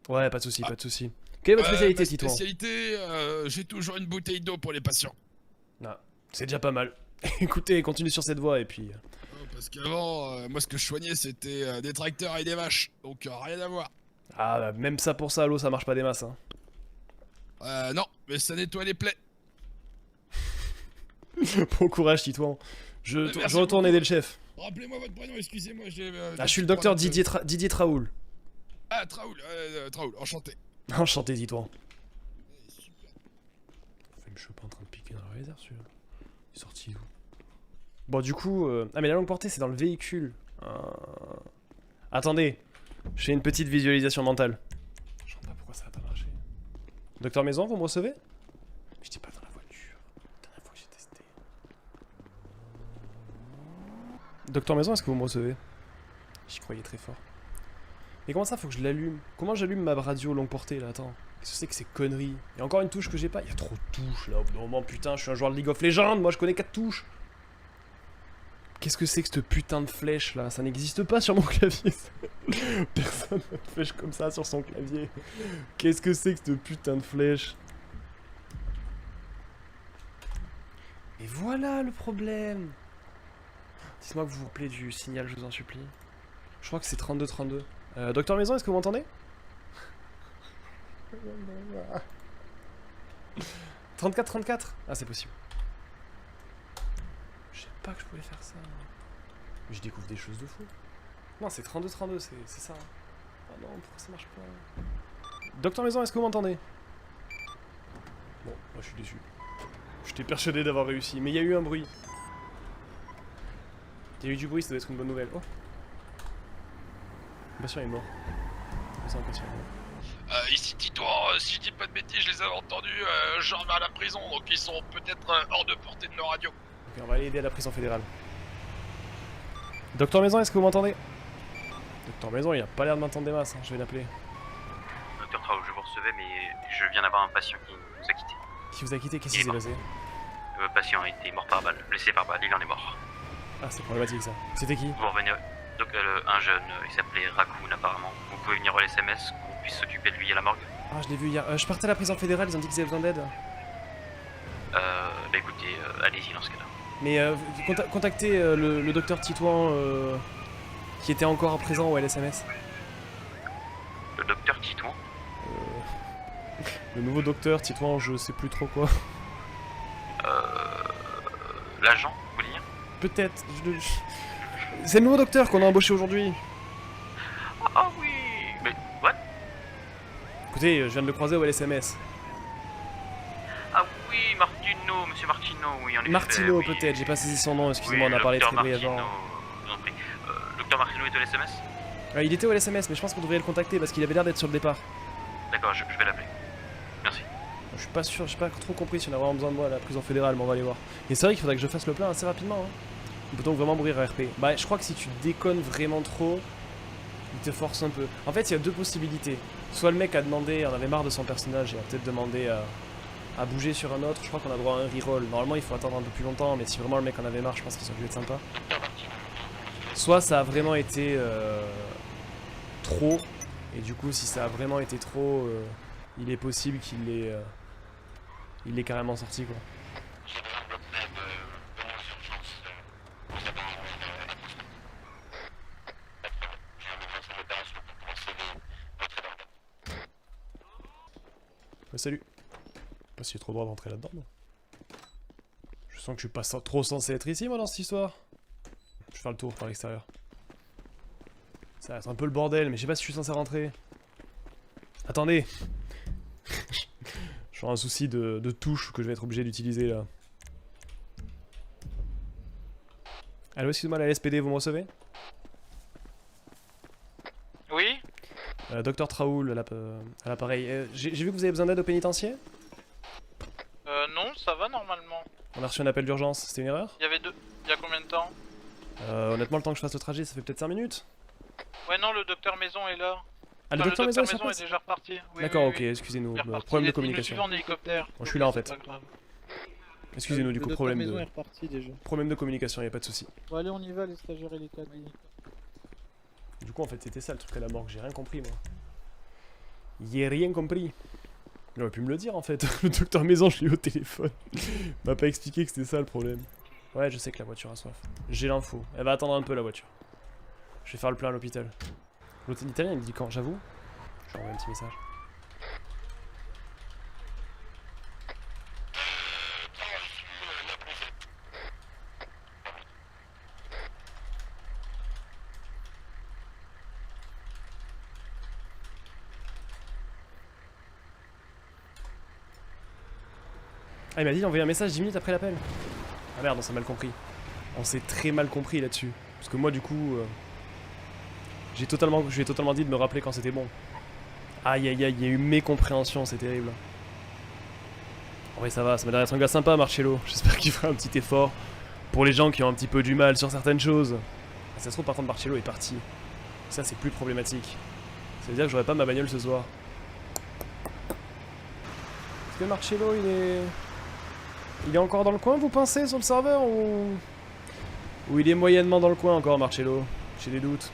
Ouais, pas de soucis, pas de soucis. Quelle est votre spécialité, Titouan? Spécialité, j'ai toujours une bouteille d'eau pour les patients. Ah, c'est déjà pas mal. Écoutez, continue sur cette voie et puis... Parce qu'avant, moi ce que je soignais c'était des tracteurs et des vaches, donc rien à voir. Ah, bah, même ça pour ça, l'eau ça marche pas des masses. Hein. Non, mais ça nettoie les plaies. Bon courage, Titouan. Je retourne aider le chef. Rappelez-moi votre prénom, excusez-moi, j'ai... je suis le docteur Didier Traoul. Ah, Traoul, enchanté. Enchanté, Titouan. Super. Je suis pas en train de piquer dans le réserve, celui-là. Il est sorti d'où? Bon, du coup... Ah, mais la longue portée, c'est dans le véhicule. Attendez. Je fais une petite visualisation mentale. Docteur Maison, vous me recevez? J'étais pas dans la voiture. La dernière fois que j'ai testé. Docteur Maison, est-ce que vous me recevez? J'y croyais très fort. Mais comment ça, faut que je l'allume? Comment j'allume ma radio longue portée là? Attends. Qu'est-ce que c'est que ces conneries? Il y a encore une touche que j'ai pas. Il y a trop de touches là. Au bout d'un moment, putain, je suis un joueur de League of Legends. Moi, je connais 4 touches. Qu'est-ce que c'est que cette putain de flèche là? Ça n'existe pas sur mon clavier. Personne n'a de flèche comme ça sur son clavier. Qu'est-ce que c'est que cette putain de flèche? Et voilà le problème. Dites-moi que vous vous rappelez du signal, je vous en supplie. Je crois que c'est 32-32. Docteur Maison, est-ce que vous m'entendez? 34-34. Ah, c'est possible. Je sais pas que je pouvais faire ça. Mais je découvre des choses de fou. Non, c'est 32-32, c'est ça. Ah non, pourquoi ça marche pas? Docteur Maison, est-ce que vous m'entendez? Bon, moi je suis déçu. J'étais persuadé d'avoir réussi, mais il y a eu un bruit. Il y a eu du bruit, ça doit être une bonne nouvelle. Oh! Le patient est mort. Le patient est mort. Ici Titouan, si je dis pas de bêtises, je les avais entendus, genre à la prison, donc ils sont peut-être hors de portée de nos radios. Ok, on va aller aider à la prison fédérale. Docteur Maison, est-ce que vous m'entendez? Docteur Maison, il a pas l'air de m'entendre des masses, hein. Je vais l'appeler. Docteur Traou, je vous recevais, mais je viens d'avoir un patient qui nous a quittés. Qui vous a quitté? Qu'est-ce qui s'est passé? Le patient a été mort par balle, blessé par balle, il en est mort. Ah, c'est problématique ça. C'était qui? Vous revenez, donc un jeune, il s'appelait Raccoon apparemment. Vous pouvez venir au SMS, qu'on puisse s'occuper de lui à la morgue. Ah, je l'ai vu hier. Je partais à la prison fédérale, ils ont dit qu'ils avaient besoin d'aide. Bah écoutez, allez-y dans ce cas-là. Mais contactez le docteur Titouan qui était encore présent au LSMS. Le docteur Titouan? Le nouveau docteur Titouan, je sais plus trop quoi. L'agent, vous voulez dire? Peut-être. C'est le nouveau docteur qu'on a embauché aujourd'hui. Ah oui, mais what? Écoutez, je viens de le croiser au LSMS. Ah oui, Martino, monsieur Martino, oui, en effet. Martino oui. peut-être, j'ai pas saisi son nom, excusez-moi, Oui, on a parlé très Dr. brièvement. Martino, je vous en prie. Docteur Martino est au SMS? Il était au LSMS, mais je pense qu'on devrait le contacter parce qu'il avait l'air d'être sur le départ. D'accord, je vais l'appeler. Merci. Je suis pas sûr, j'ai pas trop compris si on a vraiment besoin de moi à la prison fédérale, mais on va aller voir. Et c'est vrai qu'il faudrait que je fasse le plein assez rapidement. Hein. On peut donc vraiment mourir à RP. Bah, je crois que si tu déconnes vraiment trop, il te force un peu. En fait, il y a deux possibilités. Soit le mec a demandé, on avait marre de son personnage et a peut-être demandé à bouger sur un autre. Je crois qu'on a droit à un reroll. Normalement, il faut attendre un peu plus longtemps, mais si vraiment le mec en avait marre, je pense qu'ils ont dû être sympas. Soit ça a vraiment été trop, et du coup, si ça a vraiment été trop, il est possible qu'il l'ait carrément sorti, quoi. Salut. Je sais pas s'il est trop droit d'entrer là-dedans. Je sens que je suis pas trop censé être ici, moi, dans cette histoire. Je vais faire le tour par l'extérieur. Ça va être un peu le bordel, mais je sais pas si je suis censé rentrer. Attendez. J'ai un souci de touche que je vais être obligé d'utiliser, là. Allô, excuse-moi, la LSPD, vous me recevez? Oui? Docteur Traoul, à l'appareil. J'ai vu que vous avez besoin d'aide au pénitencier? Non, ça va normalement. On a reçu un appel d'urgence, c'était une erreur? Il y avait deux. Il y a combien de temps? Honnêtement, le temps que je fasse le trajet, ça fait peut-être 5 minutes. Ouais, non, le docteur Maison est là. Ah, le docteur Maison est déjà reparti. Oui, d'accord, oui, ok, oui. excusez-nous. Il Problème de me communication. suivait en hélicoptère. Bon, je suis là en fait. C'est pas grave. Excusez-nous, du coup, problème Maison de... est reparti déjà. Problème de communication, y a pas de souci. Bon, allez, on y va, les stagiaires et les cadres. Du coup, en fait, c'était ça le truc à la morgue, j'ai rien compris, moi. J'ai rien compris. Il aurait pu me le dire, en fait. Le docteur Maison, je l'ai eu au téléphone. Il m'a pas expliqué que c'était ça le problème. Ouais, je sais que la voiture a soif. J'ai l'info. Elle va attendre un peu, la voiture. Je vais faire le plein à l'hôpital. L'hôtel italien, il me dit quand, j'avoue? Je vais envoyer un petit message. Ah, il m'a dit d'envoyer un message 10 minutes après l'appel. Ah merde, on s'est mal compris. On s'est très mal compris là-dessus. Parce que moi, du coup, je lui ai totalement dit de me rappeler quand c'était bon. Aïe aïe aïe, il y a eu mécompréhension, c'est terrible. En vrai ça va, ça m'a l'air d'être un gars sympa Marcello. J'espère qu'il fera un petit effort pour les gens qui ont un petit peu du mal sur certaines choses. Ah, ça se trouve par contre Marcello est parti. Ça c'est plus problématique. Ça veut dire que j'aurai pas ma bagnole ce soir. Est-ce que Marcello il est encore dans le coin vous pensez sur le serveur ou il est moyennement dans le coin encore Marcello? J'ai des doutes.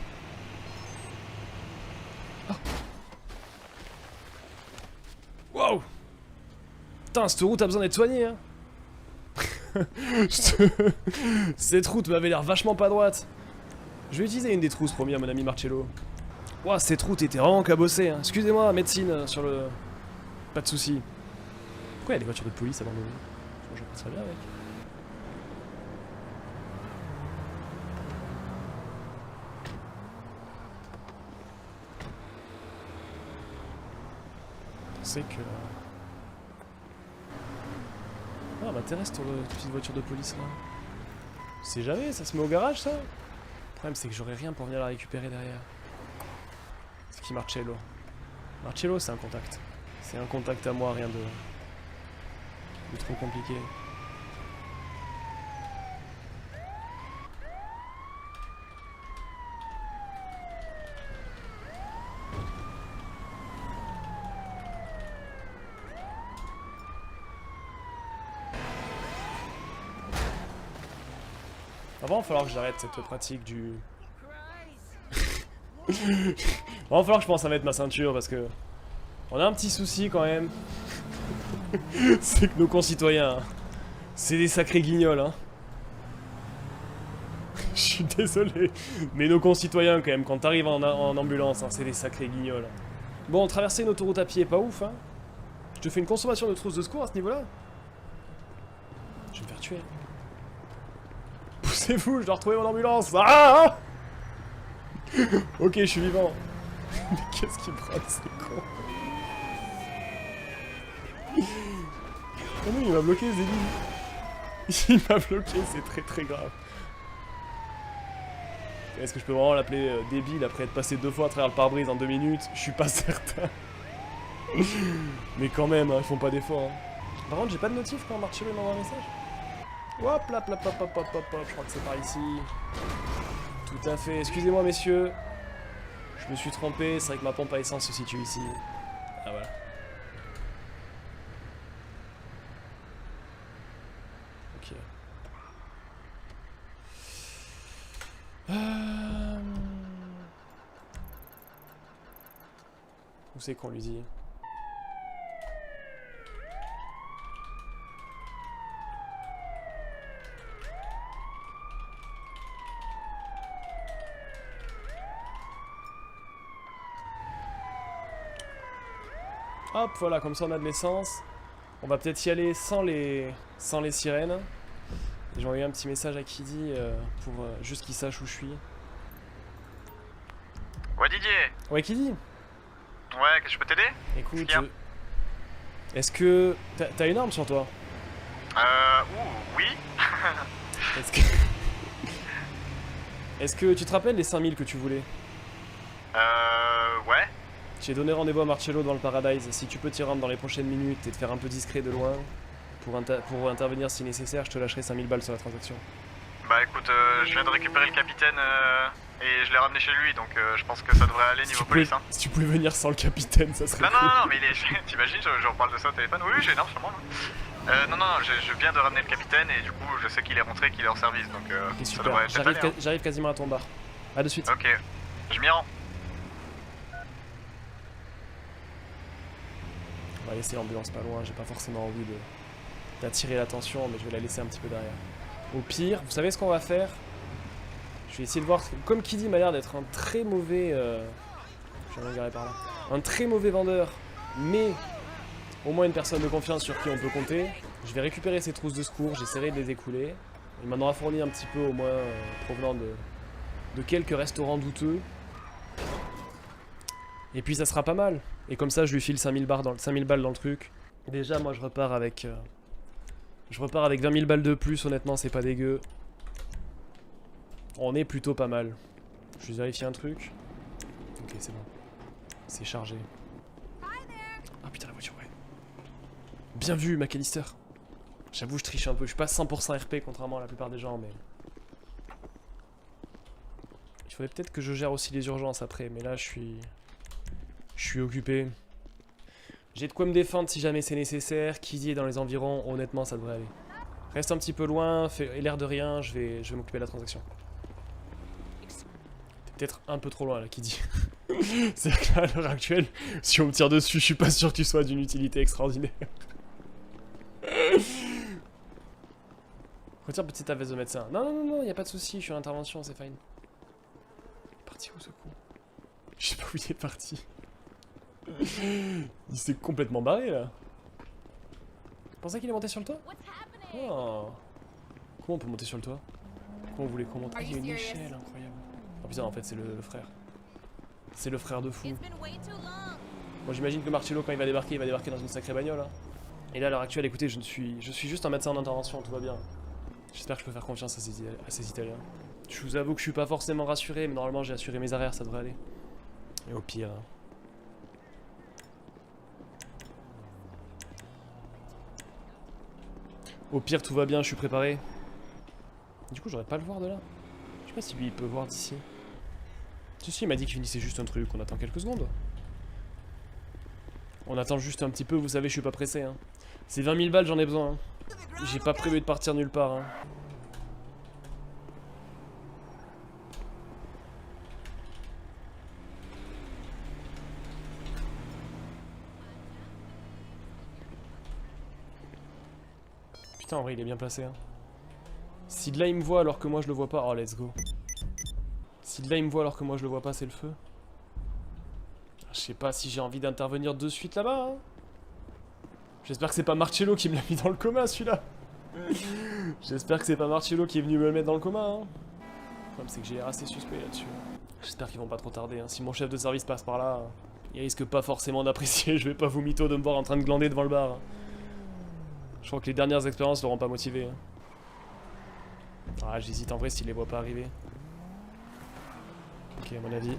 Ah. Wow. Putain cette route a besoin d'être soignée hein. Cette route m'avait l'air vachement pas droite. Je vais utiliser une des trousses promis à mon ami Marcello. Ouah, cette route était vraiment cabossée. Hein. Excusez-moi, médecine sur le. Pas de soucis. Pourquoi il y a des voitures de police abandonnées? Je passerai bien avec. C'est que. Ah, m'intéresse ton petite voiture de police là. C'est jamais, ça se met au garage ça? Le problème c'est que j'aurai rien pour venir la récupérer derrière. C'est qui Marcello? Marcello c'est un contact. C'est un contact à moi, rien de trop compliqué. Avant, il va falloir que j'arrête cette pratique du... Il va falloir que je pense à mettre ma ceinture parce que... On a un petit souci quand même. C'est que nos concitoyens... C'est des sacrés guignols, hein. Je suis désolé. Mais nos concitoyens quand même, quand t'arrives en ambulance, hein, c'est des sacrés guignols. Bon, traverser une autoroute à pied, pas ouf, hein. Je te fais une consommation de trousse de secours à ce niveau-là. Je vais me faire tuer. Poussez-vous, je dois retrouver mon ambulance. Ah, ok, je suis vivant. Mais qu'est-ce qu'il prend, c'est con. Oh non, il m'a bloqué, Zélie. Il m'a bloqué, c'est très très grave. Est-ce que je peux vraiment l'appeler débile après être passé 2 fois à travers le pare-brise en 2 minutes? Je suis pas certain. Mais quand même, hein, ils font pas d'efforts. Hein. Par contre, j'ai pas de notif quand Marcello m'envoie un message. Hop là, hop, hop, hop, hop, hop, hop, je crois que c'est par ici. Tout à fait. Excusez-moi, messieurs. Je me suis trompé, c'est vrai que ma pompe à essence se situe ici. Ah, voilà. Ok. Où c'est qu'on lui dit? Hop, voilà, comme ça on a de l'essence. On va peut-être y aller sans les sirènes. J'ai envoyé un petit message à Kiddy pour juste qu'il sache où je suis. Ouais, Didier. Ouais, Kiddy. Ouais, que je peux t'aider? Écoute, est-ce que... T'as une arme sur toi? Oui. Est-ce que tu te rappelles les 5000 que tu voulais? Ouais. J'ai donné rendez-vous à Marcello dans le Paradise. Si tu peux t'y rendre dans les prochaines minutes et te faire un peu discret de loin pour intervenir si nécessaire, je te lâcherai 5000 balles sur la transaction. Bah écoute, je viens de récupérer le capitaine et je l'ai ramené chez lui, donc je pense que ça devrait aller niveau police. Hein. Si tu pouvais venir sans le capitaine, ça serait non, cool. non, mais il est... T'imagines, je reparle de ça au téléphone. Oui, j'ai une arme sur moi. Non, je viens de ramener le capitaine et du coup, je sais qu'il est rentré, qu'il est en service, donc okay, ça devrait être aller, hein. J'arrive quasiment à ton bar. A de suite. Ok, je m'y rends. On va laisser l'ambulance pas loin, j'ai pas forcément envie d'attirer l'attention, mais je vais la laisser un petit peu derrière. Au pire, vous savez ce qu'on va faire? Je vais essayer de voir, comme Kiddy m'a l'air d'être un très mauvais... Je vais regarder par là. Un très mauvais vendeur, mais au moins une personne de confiance sur qui on peut compter. Je vais récupérer ces trousses de secours, j'essaierai de les écouler. Il m'en aura fourni un petit peu au moins provenant de quelques restaurants douteux. Et puis ça sera pas mal. Et comme ça je lui file 5000 balles dans le truc. Déjà moi je repars avec 20 000 balles de plus, honnêtement c'est pas dégueu. On est plutôt pas mal. Je vais vérifier un truc. Ok c'est bon. C'est chargé. Ah putain la voiture ouais. Bien vu, McAllister. J'avoue, je triche un peu. Je suis pas 100% RP contrairement à la plupart des gens, mais... Il faudrait peut-être que je gère aussi les urgences après, mais là, je suis occupé. J'ai de quoi me défendre si jamais c'est nécessaire. Kizzy est dans les environs, honnêtement, ça devrait aller. Reste un petit peu loin, fais l'air de rien, je vais m'occuper de la transaction. T'es peut-être un peu trop loin là, Kizzy. C'est que là, à l'heure actuelle, si on me tire dessus, je suis pas sûr que tu sois d'une utilité extraordinaire. Retire petite ta veste de médecin. Non, y a pas de souci, je suis en intervention, c'est fine. Il est parti où ce con? Je sais pas où il est parti. Il s'est complètement barré là. Tu pensais qu'il est monté sur le toit? Oh. Comment on peut monter sur le toit? Comment vous voulez qu'on monte? Ah, il y a une échelle, incroyable. Oh putain, en fait, c'est le frère. C'est le frère de fou. Bon, j'imagine que Marcello, quand il va débarquer dans une sacrée bagnole. Hein. Et là, à l'heure actuelle, écoutez, je suis juste un médecin d'intervention, tout va bien. J'espère que je peux faire confiance à ces Italiens. Je vous avoue que je suis pas forcément rassuré, mais normalement, j'ai assuré mes arrières, ça devrait aller. Et au pire... Hein. Au pire, tout va bien, je suis préparé. Du coup, j'aurais pas le voir de là. Je sais pas si lui, il peut voir d'ici. Si, il m'a dit qu'il finissait juste un truc, on attend quelques secondes. On attend juste un petit peu, vous savez, je suis pas pressé. Hein. C'est 20 000 balles, j'en ai besoin. Hein. J'ai pas prévu de partir nulle part. Hein. Putain, en vrai, il est bien placé. Hein. Si de là il me voit alors que moi je le vois pas, oh let's go. Si de là il me voit alors que moi je le vois pas, c'est le feu. Je sais pas si j'ai envie d'intervenir de suite là-bas. Hein. J'espère que c'est pas Marcello qui me l'a mis dans le coma celui-là. J'espère que c'est pas Marcello qui est venu me le mettre dans le coma. Hein. Le problème c'est que j'ai l'air assez suspect là-dessus. J'espère qu'ils vont pas trop tarder. Hein. Si mon chef de service passe par là, il risque pas forcément d'apprécier. Je vais pas vous mytho de me voir en train de glander devant le bar. Hein. Je crois que les dernières expériences l'auront pas motivé. Hein. Ah, j'hésite en vrai s'il les voit pas arriver. Ok, à mon avis.